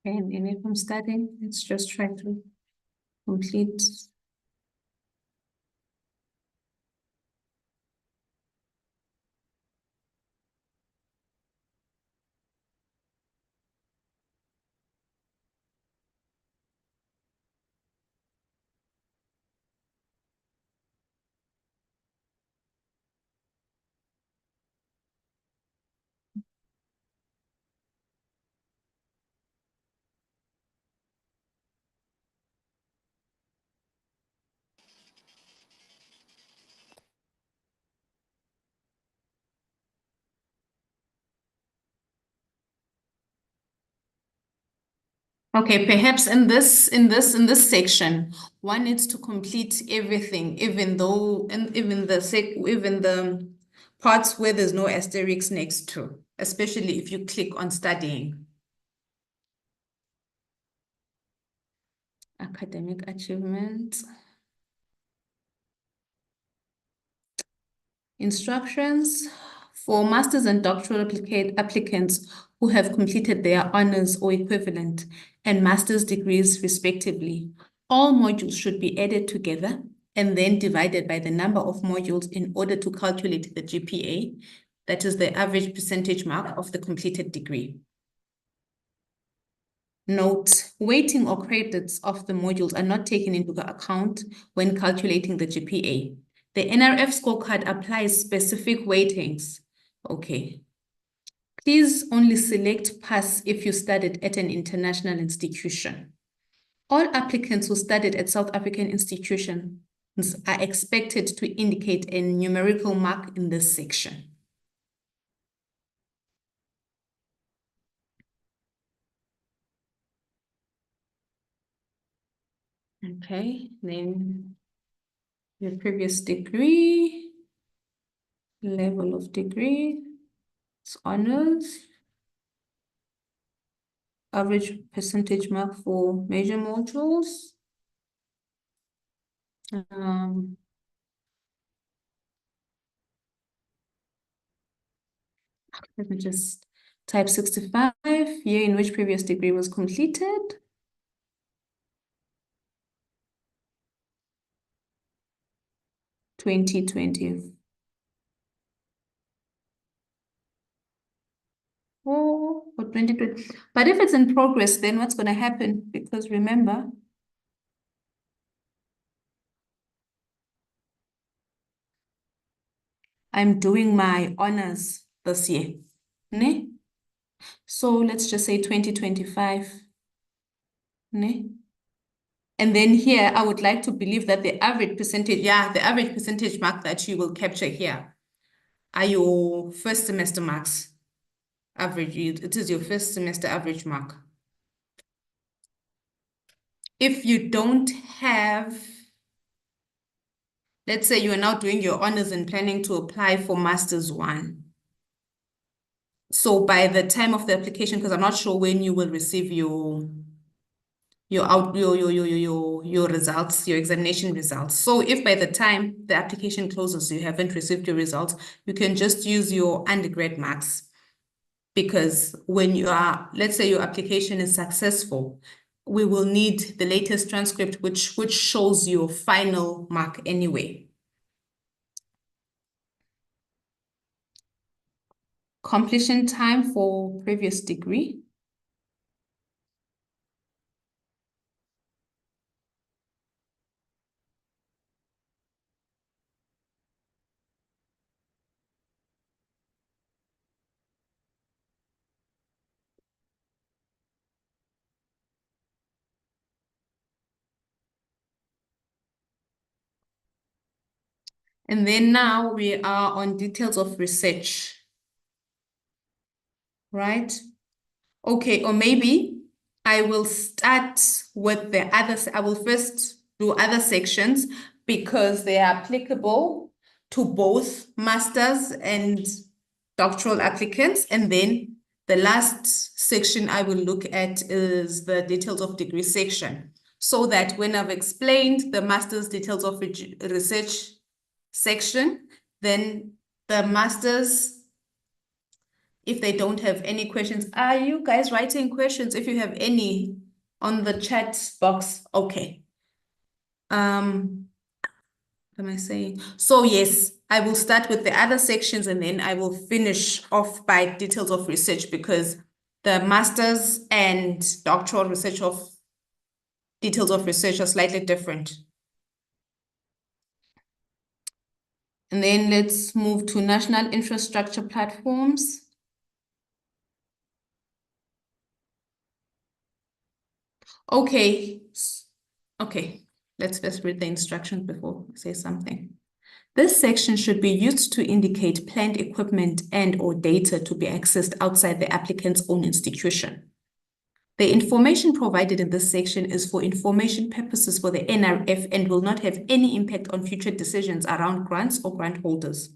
And if I'm starting, let's just try to complete. Okay, perhaps in this section, one needs to complete everything, even the parts where there's no asterisk next to, especially if you click on studying. Academic achievement. Instructions for masters and doctoral applicants who have completed their honors or equivalent and master's degrees respectively. All modules should be added together and then divided by the number of modules in order to calculate the GPA, that is the average percentage mark of the completed degree. Note, weighting or credits of the modules are not taken into account when calculating the GPA. The NRF scorecard applies specific weightings. Okay. Please only select pass if you studied at an international institution. All applicants who studied at South African institutions are expected to indicate a numerical mark in this section. Okay, then your previous degree, level of degree, it's honors, average percentage mark for major modules. Let me just type 65, year in which previous degree was completed. (2020) or 2020. But if it's in progress, then what's going to happen? Because remember, I'm doing my honors this year. Ne? So let's just say 2025. Ne? And then here, I would like to believe that the average percentage, the average percentage mark that you will capture here are your first semester marks. Average, it is your first semester average mark. If you don't have, let's say you are now doing your honors and planning to apply for Masters 1. So by the time of the application, because I'm not sure when you will receive your results, your examination results. So if by the time the application closes, you haven't received your results, you can just use your undergrad marks. Because when you are, let's say your application is successful, we will need the latest transcript, which shows your final mark anyway. Completion time for previous degree. And then now we are on details of research, right? Okay, or maybe I will start with the others. I will first do other sections because they are applicable to both masters and doctoral applicants. And then the last section I will look at is the details of degree section. So that when I've explained the master's details of research section, then the masters, if they don't have any questions, are you guys writing questions? If you have any on the chat box, okay. What am I saying? So yes, I will start with the other sections and then I will finish off by details of research because the masters and doctoral research of details of research are slightly different. And then let's move to national infrastructure platforms. Okay, let's first read the instructions before I say something. This section should be used to indicate planned equipment and/or data to be accessed outside the applicant's own institution. The information provided in this section is for information purposes for the NRF and will not have any impact on future decisions around grants or grant holders.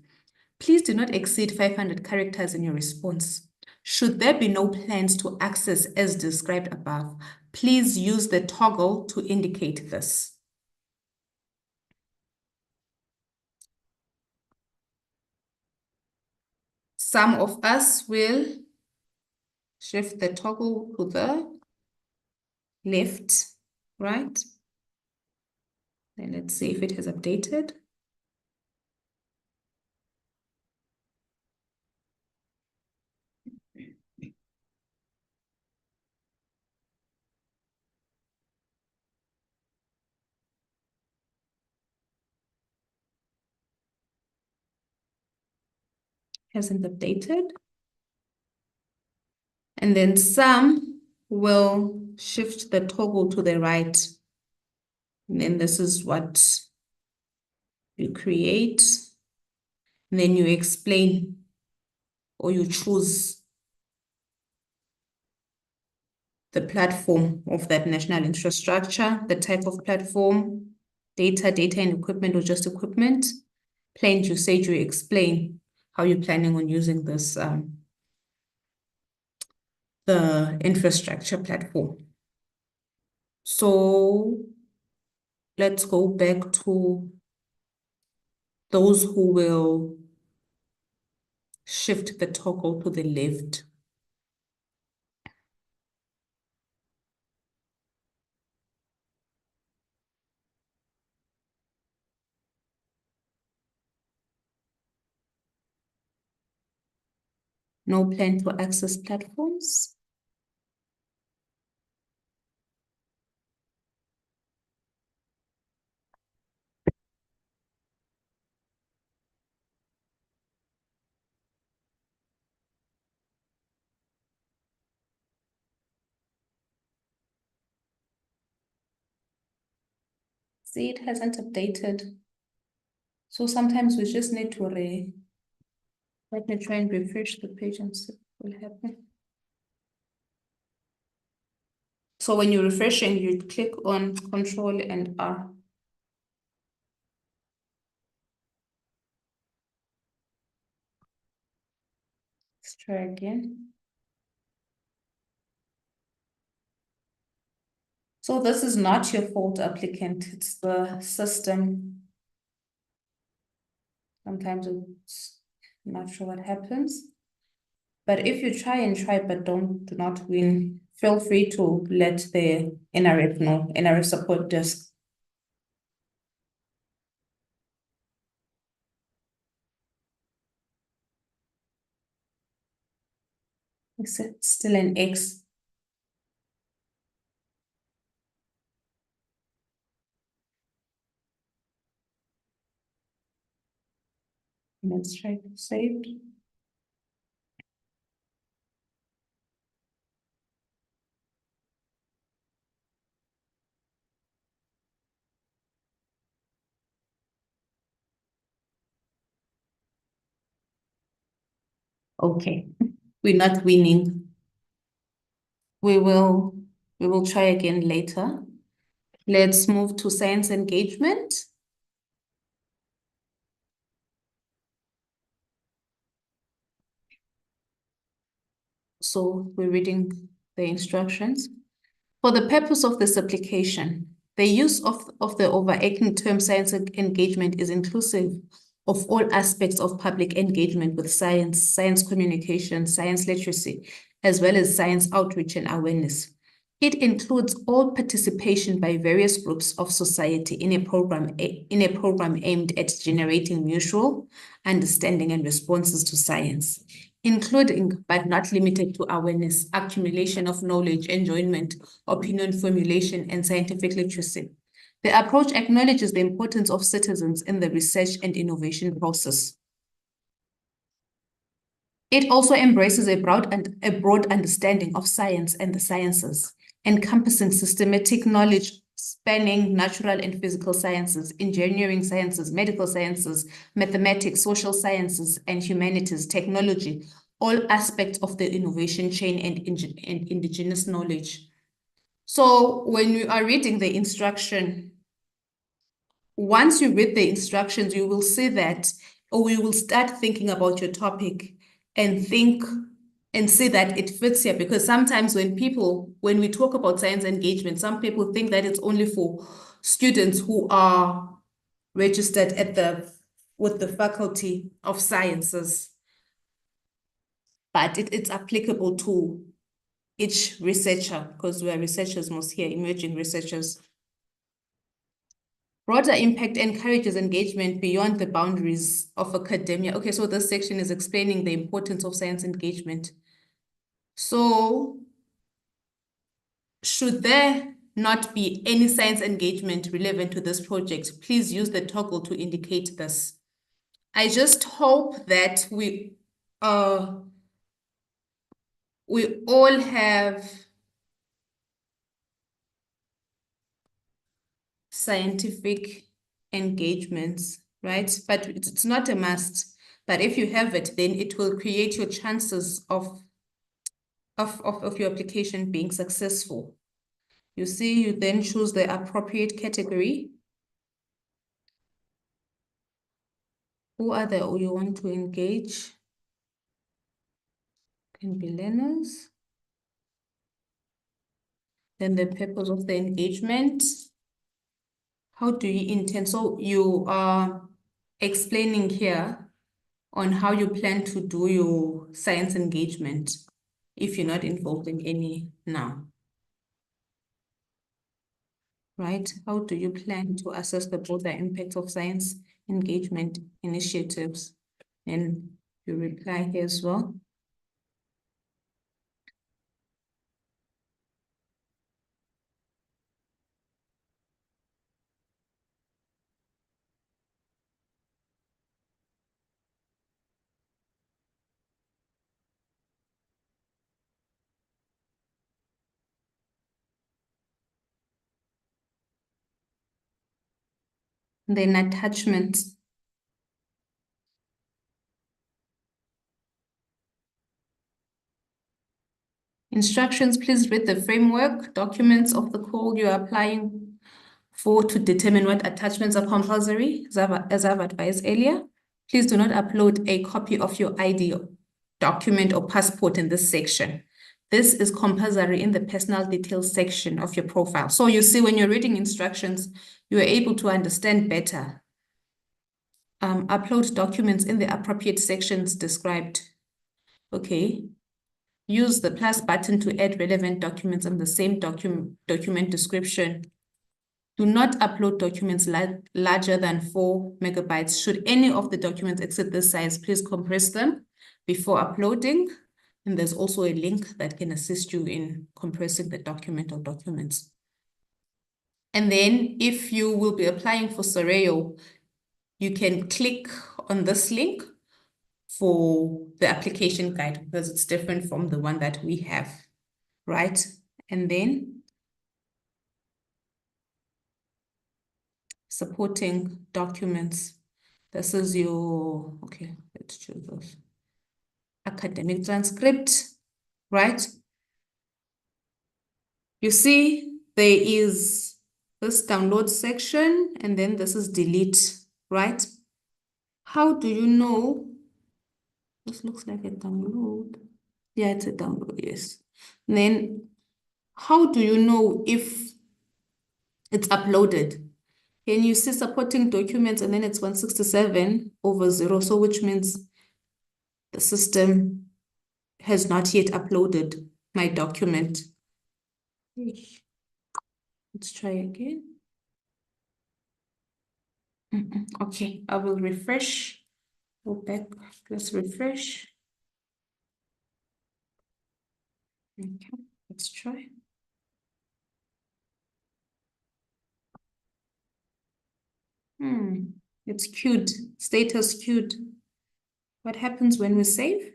Please do not exceed 500 characters in your response. Should there be no plans to access as described above, please use the toggle to indicate this. Some of us will shift the toggle to the left, right? Then let's see if it has updated. Hasn't updated. And then some will shift the toggle to the right. And then this is what you create. And then you explain or you choose the platform of that national infrastructure, the type of platform, data and equipment, or just equipment. Planned usage, you explain how you're planning on using this, the infrastructure platform. So let's go back to those who will shift the toggle to the left. No plan to access platforms. See, it hasn't updated. So sometimes we just need to let me try and refresh the page and see what will happen. So when you're refreshing, you click on Control and R. Let's try again. So this is not your fault, applicant. It's the system. Sometimes it's not sure what happens. But if you try but do not win, feel free to let the NRF know, NRF support desk. It's still an X. Let's try to save. Okay, we're not winning. We will try again later. Let's move to science engagement. So we're reading the instructions. For the purpose of this application, the use of the overarching term science engagement is inclusive of all aspects of public engagement with science, science communication, science literacy, as well as science outreach and awareness. It includes all participation by various groups of society in a program aimed at generating mutual understanding and responses to science, including but not limited to awareness, accumulation of knowledge, enjoyment, opinion formulation, and scientific literacy. The approach acknowledges the importance of citizens in the research and innovation process. It also embraces a broad understanding of science and the sciences, encompassing systematic knowledge spanning natural and physical sciences, engineering sciences, medical sciences, mathematics, social sciences, and humanities, technology, all aspects of the innovation chain and indigenous knowledge. So when you are reading the instruction, once you read the instructions, you will see that, or you will start thinking about your topic and think and see that it fits here. Because sometimes when we talk about science engagement, some people think that it's only for students who are registered with the Faculty of Sciences. But it's applicable to each researcher, because we are researchers most here, emerging researchers. Broader impact encourages engagement beyond the boundaries of academia. Okay, so this section is explaining the importance of science engagement. So, should there not be any science engagement relevant to this project, please use the toggle to indicate this. I just hope that we all have scientific engagements, right? But it's not a must. But if you have it, then it will create your chances of of your application being successful. You see, you then choose the appropriate category. Who are the you want to engage? Can be learners. Then the purpose of the engagement. How do you intend? So you are explaining here on how you plan to do your science engagement if you're not involved in any now. Right? How do you plan to assess the broader impact of science engagement initiatives? And you reply here as well. Then attachments. Instructions, please read the framework documents of the call you are applying for to determine what attachments are compulsory, as I've advised earlier. Please do not upload a copy of your ID document or passport in this section. This is compulsory in the personal details section of your profile. So you see, when you're reading instructions, you are able to understand better. Upload documents in the appropriate sections described. Okay. Use the plus button to add relevant documents in the same document description. Do not upload documents larger than 4 megabytes. Should any of the documents exceed this size, please compress them before uploading. And there's also a link that can assist you in compressing the document or documents. And then if you will be applying for Soreo, you can click on this link for the application guide because it's different from the one that we have, right? And then supporting documents. This is your, okay, let's choose this. Academic transcript, right? You see, there is this download section, and then this is delete, right? How do you know? This looks like a download. Yeah, it's a download, yes. And then how do you know if it's uploaded? Can you see supporting documents and then it's 167/0, so which means the system has not yet uploaded my document. Let's try again. Okay, I will refresh. Go back, let's refresh. Okay, let's try. It's queued, status queued. What happens when we save?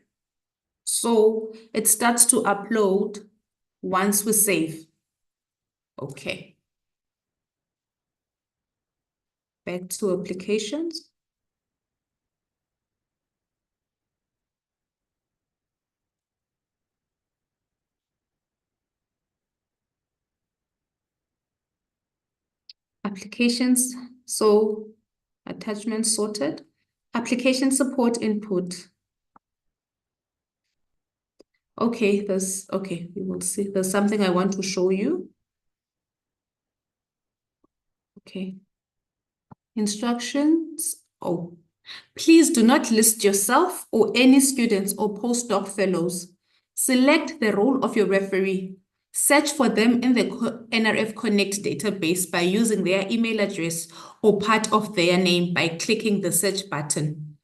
So it starts to upload once we save. Okay. Back to applications. Applications, so attachments sorted. Application support input. Okay, we will see. There's something I want to show you. Okay. Instructions. Oh, please do not list yourself or any students or postdoc fellows. Select the role of your referee. Search for them in the NRF Connect database by using their email address or part of their name by clicking the search button.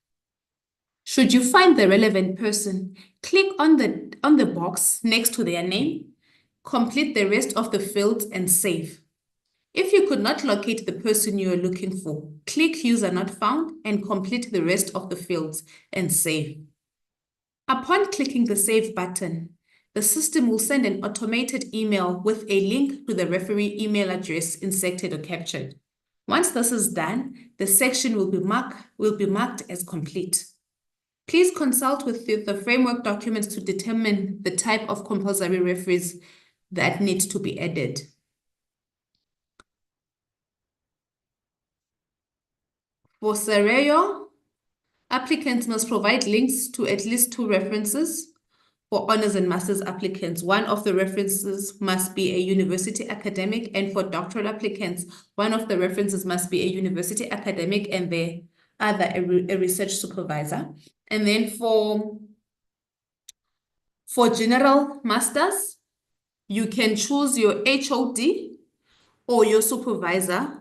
Should you find the relevant person, click on the box next to their name, complete the rest of the fields and save. If you could not locate the person you are looking for, click user not found and complete the rest of the fields and save. Upon clicking the save button, the system will send an automated email with a link to the referee email address inserted or captured. Once this is done, the section will be marked as complete. Please consult with the framework documents to determine the type of compulsory referees that need to be added. For Sereo, applicants must provide links to at least 2 references. For honors and master's applicants, one of the references must be a university academic, and for doctoral applicants, one of the references must be a university academic and the other a research supervisor. And then for general masters, you can choose your HOD or your supervisor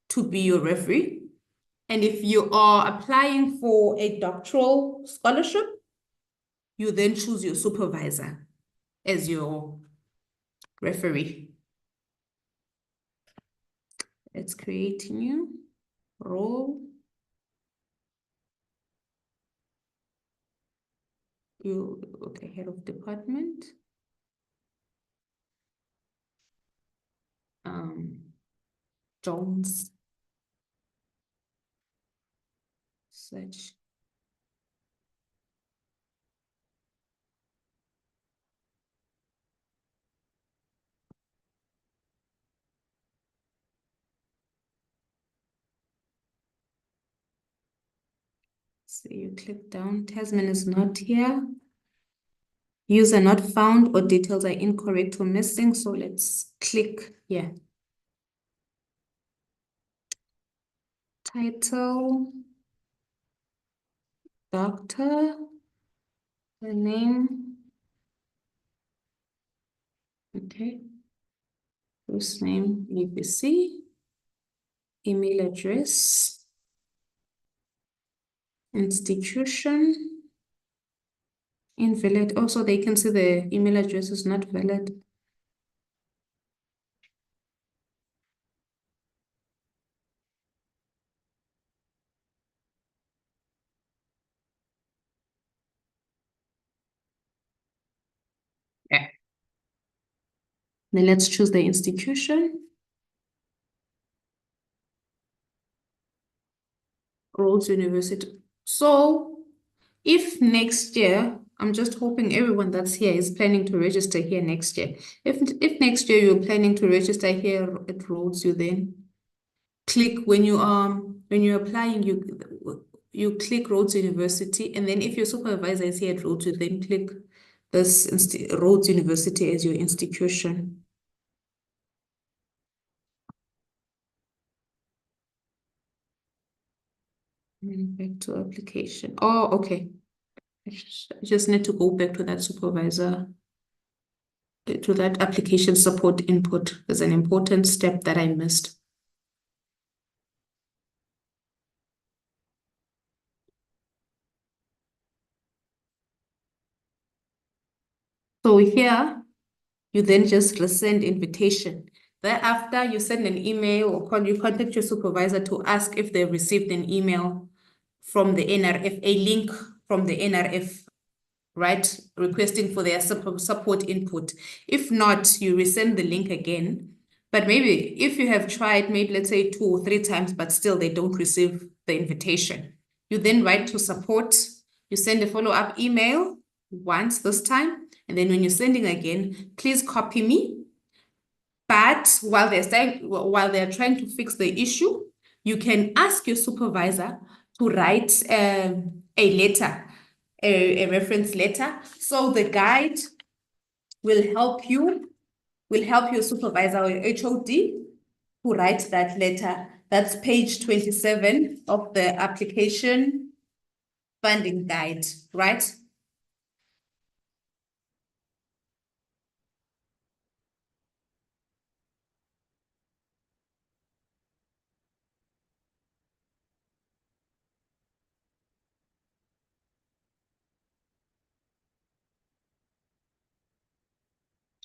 to be your referee. And if you are applying for a doctoral scholarship, you then choose your supervisor as your referee. Let's create new role. Okay, head of department. Jones. Search. So you click down, Tasman is not here. User not found or details are incorrect or missing. So let's click here. Title, doctor, the name. Okay. First name, UBC, email address, institution, invalid. Also, they can see the email address is not valid. Yeah. Then let's choose the institution. Rhodes University. So if next year, I'm just hoping everyone that's here is planning to register here next year. If next year you're planning to register here at Rhodes, you then click when you're applying, you click Rhodes University, and then if your supervisor is here at Rhodes, you then click this Rhodes University as your institution. And back to application. Oh, okay. I just need to go back to that supervisor, to that application support input. There's an important step that I missed. So here, you then just resend invitation. Thereafter, you send an email or you contact your supervisor to ask if they received an email from the NRF, a link from the NRF, right? Requesting for their support input. If not, you resend the link again. But maybe if you have tried, maybe let's say 2 or 3 times, but still they don't receive the invitation, you then write to support, you send a follow-up email once this time, and then when you're sending again, please copy me. But while they're trying to fix the issue, you can ask your supervisor to write a letter, a reference letter. So the guide will help your supervisor or HOD to write that letter. That's page 27 of the application funding guide, right?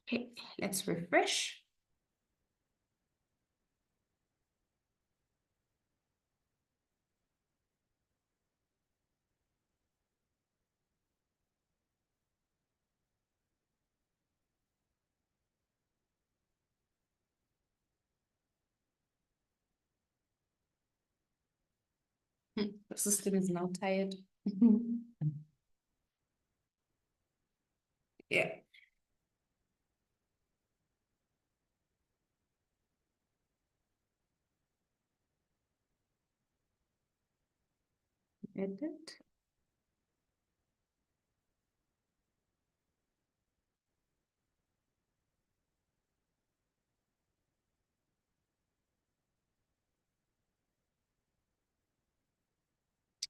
Okay, let's refresh. The system is now tired. Yeah. Edit.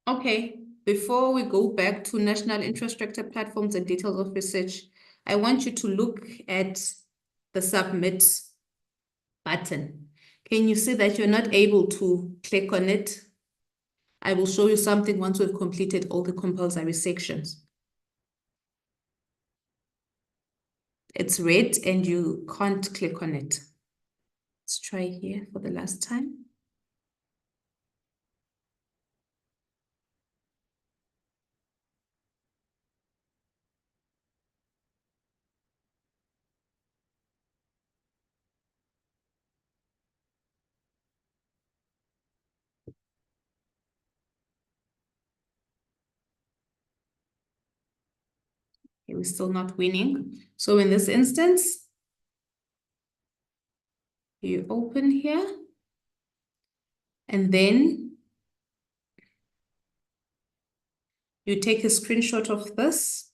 Okay, before we go back to national infrastructure platforms and details of research, I want you to look at the submit button. Can you see that you're not able to click on it? I will show you something once we've completed all the compulsory sections. It's red and you can't click on it. Let's try here for the last time. Okay, we're still not winning. So in this instance, you open here and then you take a screenshot of this.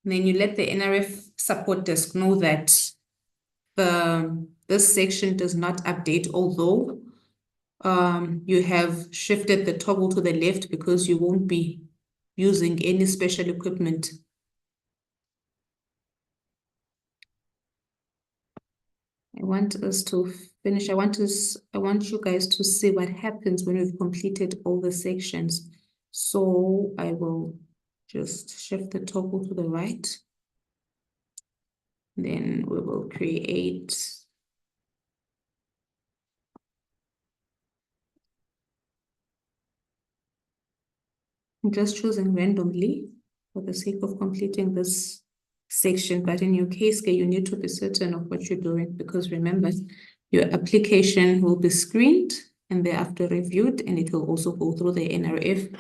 And then you let the NRF support desk know that this section does not update, although you have shifted the toggle to the left because you won't be using any special equipment. I want us to finish. I want you guys to see what happens when we've completed all the sections. So I will just shift the toggle to the right. Then we will create I'm just choosing randomly for the sake of completing this section. But in your case, you need to be certain of what you're doing because remember, your application will be screened and thereafter reviewed, and it will also go through the NRF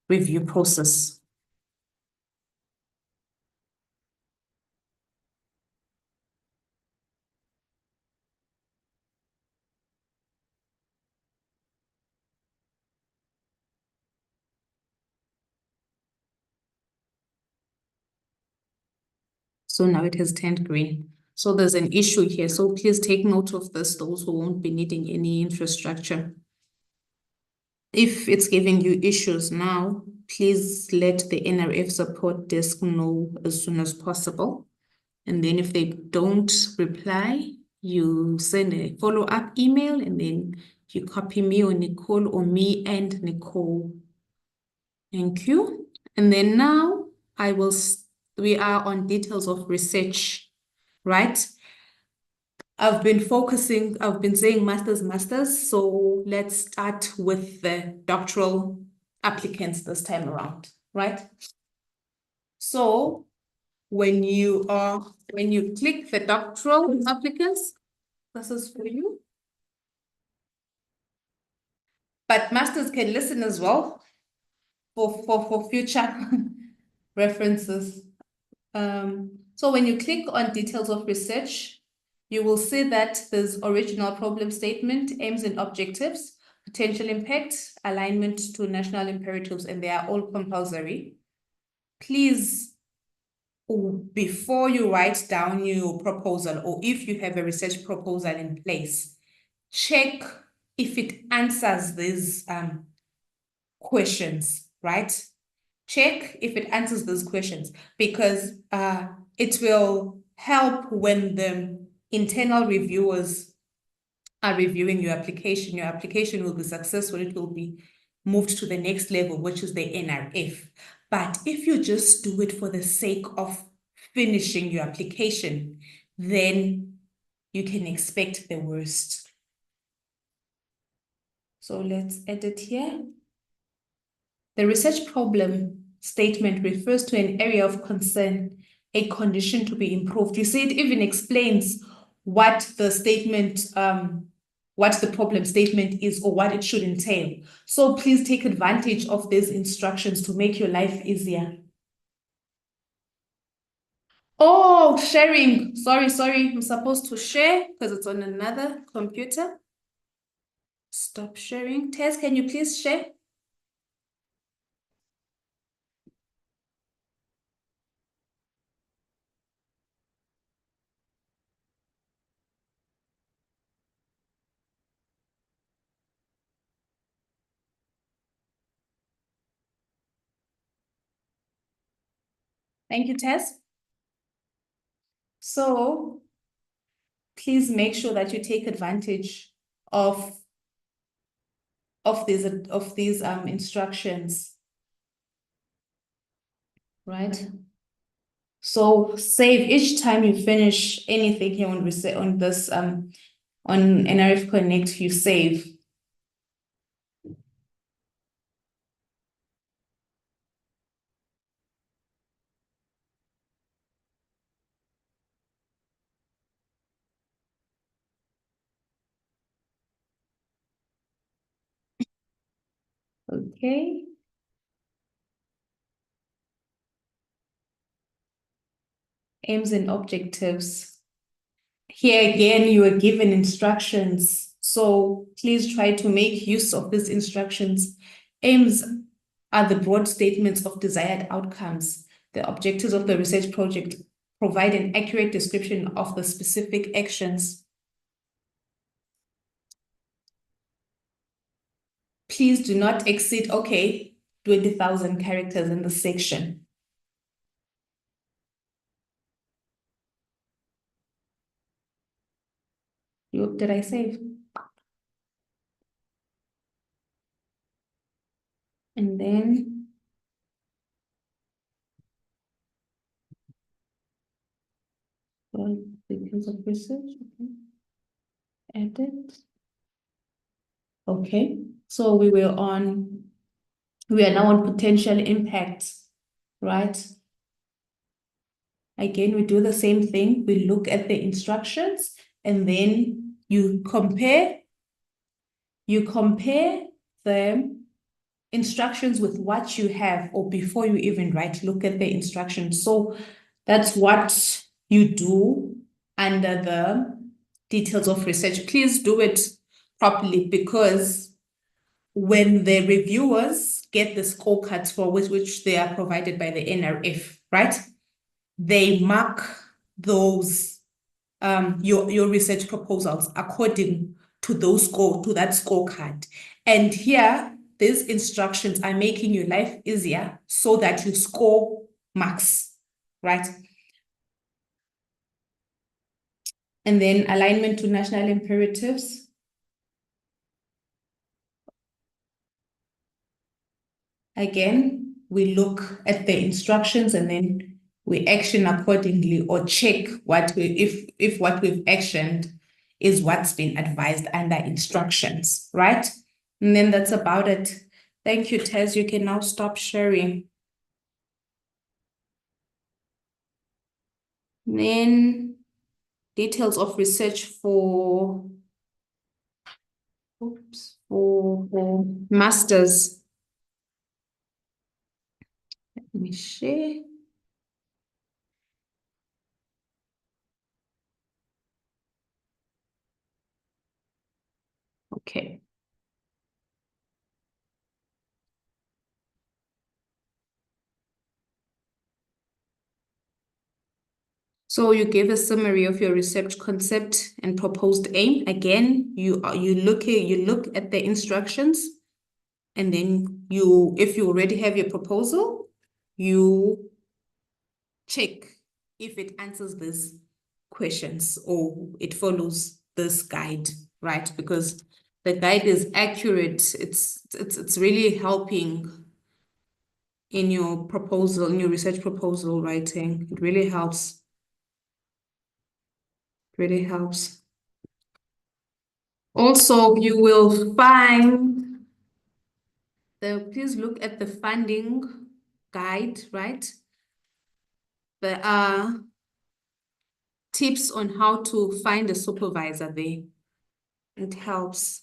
review process. So now it has turned green. So there's an issue here. So please take note of this, those who won't be needing any infrastructure. If it's giving you issues now, please let the NRF support desk know as soon as possible. And then if they don't reply, you send a follow-up email and then you copy me or Nicole or me and Nicole. Thank you. And then now we are on details of research, right? I've been saying masters. So let's start with the doctoral applicants this time around, right? So when you click the doctoral applicants, this is for you. But masters can listen as well for future references. So when you click on details of research, you will see that there's original problem statement, aims and objectives, potential impact, alignment to national imperatives, and they are all compulsory. Please, before you write down your proposal, or if you have a research proposal in place, check if it answers these questions, right? Check if it answers those questions because it will help when the internal reviewers are reviewing your application. Your application will be successful. It will be moved to the next level, which is the NRF. But if you just do it for the sake of finishing your application, then you can expect the worst. So let's edit here. The research problem statement refers to an area of concern, a condition to be improved. You see, it even explains what the statement what the problem statement is or what it should entail. So please take advantage of these instructions to make your life easier. Oh, sharing. Sorry. I'm supposed to share because it's on another computer. Stop sharing. Tess, can you please share? Thank you, Tess. So please make sure that you take advantage of these instructions, right? So save each time you finish anything here on this on NRF Connect, you save. Okay. Aims and objectives. Here again, you are given instructions. So please try to make use of these instructions. Aims are the broad statements of desired outcomes. The objectives of the research project provide an accurate description of the specific actions. Please do not exceed, 20,000 characters in the section. Did I save? And then because of research, edit. Okay, so we are now on potential impact, right? Again, we do the same thing. We look at the instructions and then you compare the instructions with what you have, or before you even write, look at the instructions. So that's what you do under the details of research. Please do it properly, because when the reviewers get the scorecards for which they are provided by the NRF, right? They mark those your research proposals according to that scorecard. And here, these instructions are making your life easier so that you score marks, right? And then alignment to national imperatives. Again, we look at the instructions and then we action accordingly, or check if what we've actioned is what's been advised under instructions, right? And then that's about it. Thank you, Tess. You can now stop sharing. And then details of research for masters. Let me share. Okay. So you gave a summary of your research concept and proposed aim. Again, you look at the instructions, and then if you already have your proposal, you check if it answers these questions or it follows this guide, right? Because the guide is accurate. It's really helping in your proposal, in your research proposal writing. It really helps. Really helps. Also, you will find please look at the funding guide, right? There are tips on how to find a supervisor there. It helps.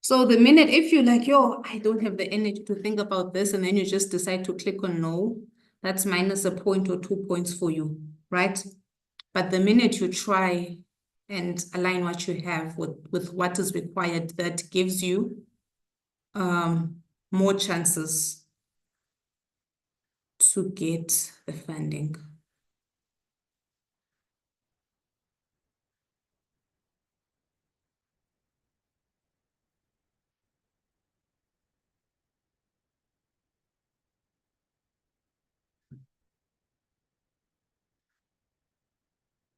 So the minute, if you're like, yo, I don't have the energy to think about this, and then you just decide to click on no, that's minus a point or 2 points for you, right? But the minute you try and align what you have with what is required, that gives you more chances to get the funding.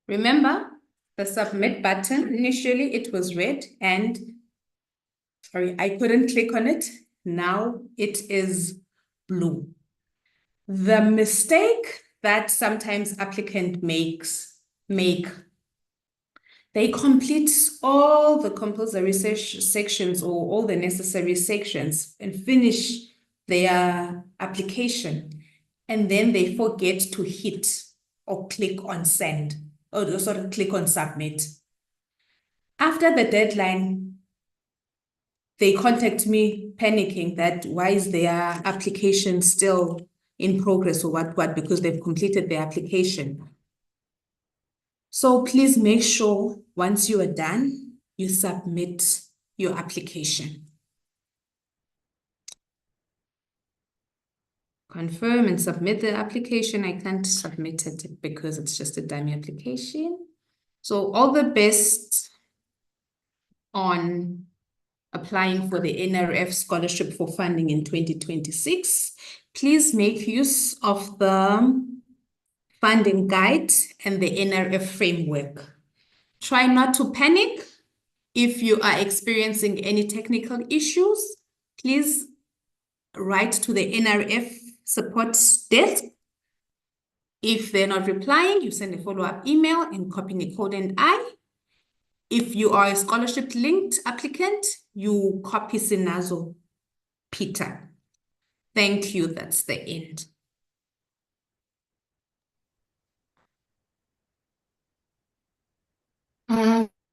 Remember, the submit button, initially it was red and, sorry, I couldn't click on it. Now it is blue. The mistake that sometimes applicant make, they complete all the compulsory sections or all the necessary sections and finish their application. And then they forget to hit or click on send, or sort of click on submit. After the deadline, they contact me panicking that why is their application still in progress or what, because they've completed their application. So please make sure once you are done, you submit your application. Confirm and submit the application. I can't submit it because it's just a dummy application. So all the best on applying for the NRF scholarship for funding in 2026. Please make use of the funding guide and the NRF framework. Try not to panic. If you are experiencing any technical issues, please write to the NRF support desk. If they're not replying, you send a follow-up email and copy Nicole and I. If you are a scholarship-linked applicant, you copy Sinazo Peter. Thank you. That's the end.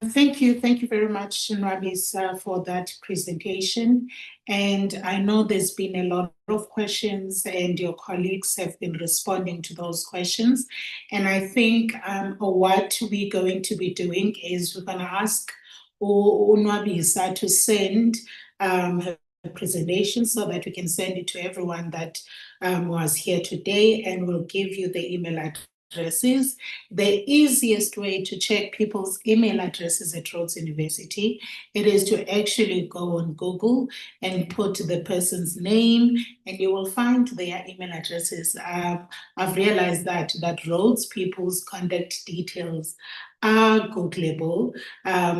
Thank you. Thank you very much, Nrabis, for that presentation. And I know there's been a lot of questions and your colleagues have been responding to those questions. And I think what we're going to be doing is we're going to ask Nrabis to send her presentation so that we can send it to everyone that was here today, and we'll give you the email addresses. The easiest way to check people's email addresses at Rhodes University, it is to actually go on Google and put the person's name, and you will find their email addresses. I've realized that Rhodes people's contact details are Googleable,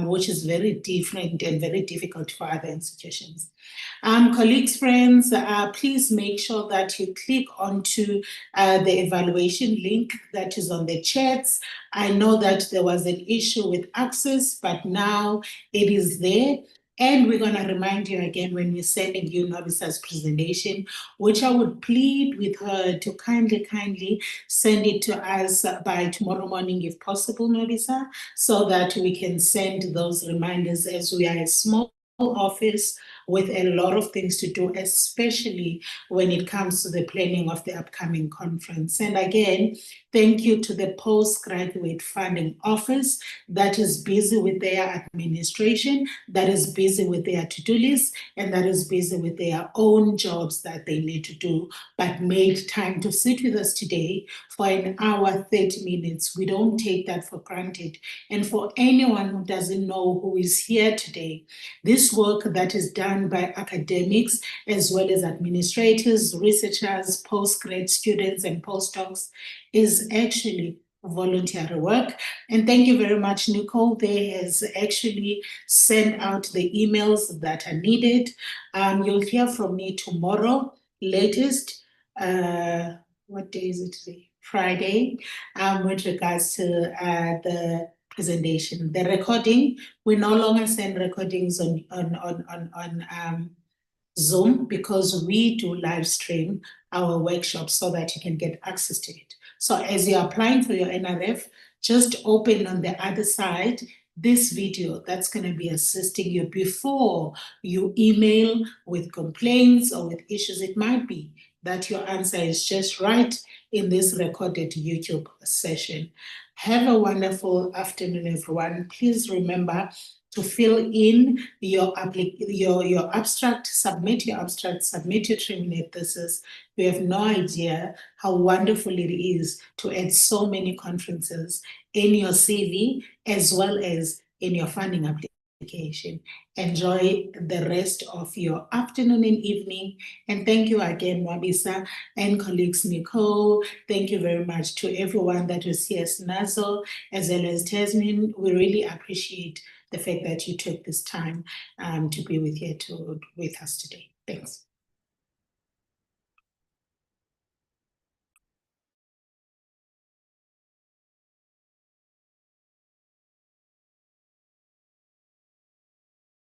which is very different and very difficult for other institutions. Colleagues, friends, please make sure that you click onto the evaluation link that is on the chats. I know that there was an issue with access, but now it is there. And we're going to remind you again when we're sending you Novisa's presentation, which I would plead with her to kindly send it to us by tomorrow morning, if possible, Novisa, so that we can send those reminders, as we are a small office with a lot of things to do, especially when it comes to the planning of the upcoming conference. And again, thank you to the Postgraduate Funding Office that is busy with their administration, that is busy with their to-do list, and that is busy with their own jobs that they need to do, but made time to sit with us today for an hour, 30 minutes. We don't take that for granted. And for anyone who doesn't know who is here today, this work that is done by academics as well as administrators, researchers, postgrad students, and postdocs is actually voluntary work. And thank you very much, Nicole. They has actually sent out the emails that are needed. You'll hear from me tomorrow, latest. What day is it today? Friday, with regards to the presentation. The recording, we no longer send recordings on Zoom, because we do live stream our workshops so that you can get access to it. So as you're applying for your NRF, just open on the other side this video that's going to be assisting you before you email with complaints or with issues. It might be that your answer is just right in this recorded YouTube session. Have a wonderful afternoon, everyone. Please remember to fill in your abstract, submit your abstract, submit your terminate thesis. We have no idea how wonderful it is to add so many conferences in your CV as well as in your funding application. Enjoy the rest of your afternoon and evening. And thank you again, Wabisa and colleagues Nicole. Thank you very much to everyone that was here, Nazo, as well as Tasmin. We really appreciate the fact that you took this time to be with us today. Thanks.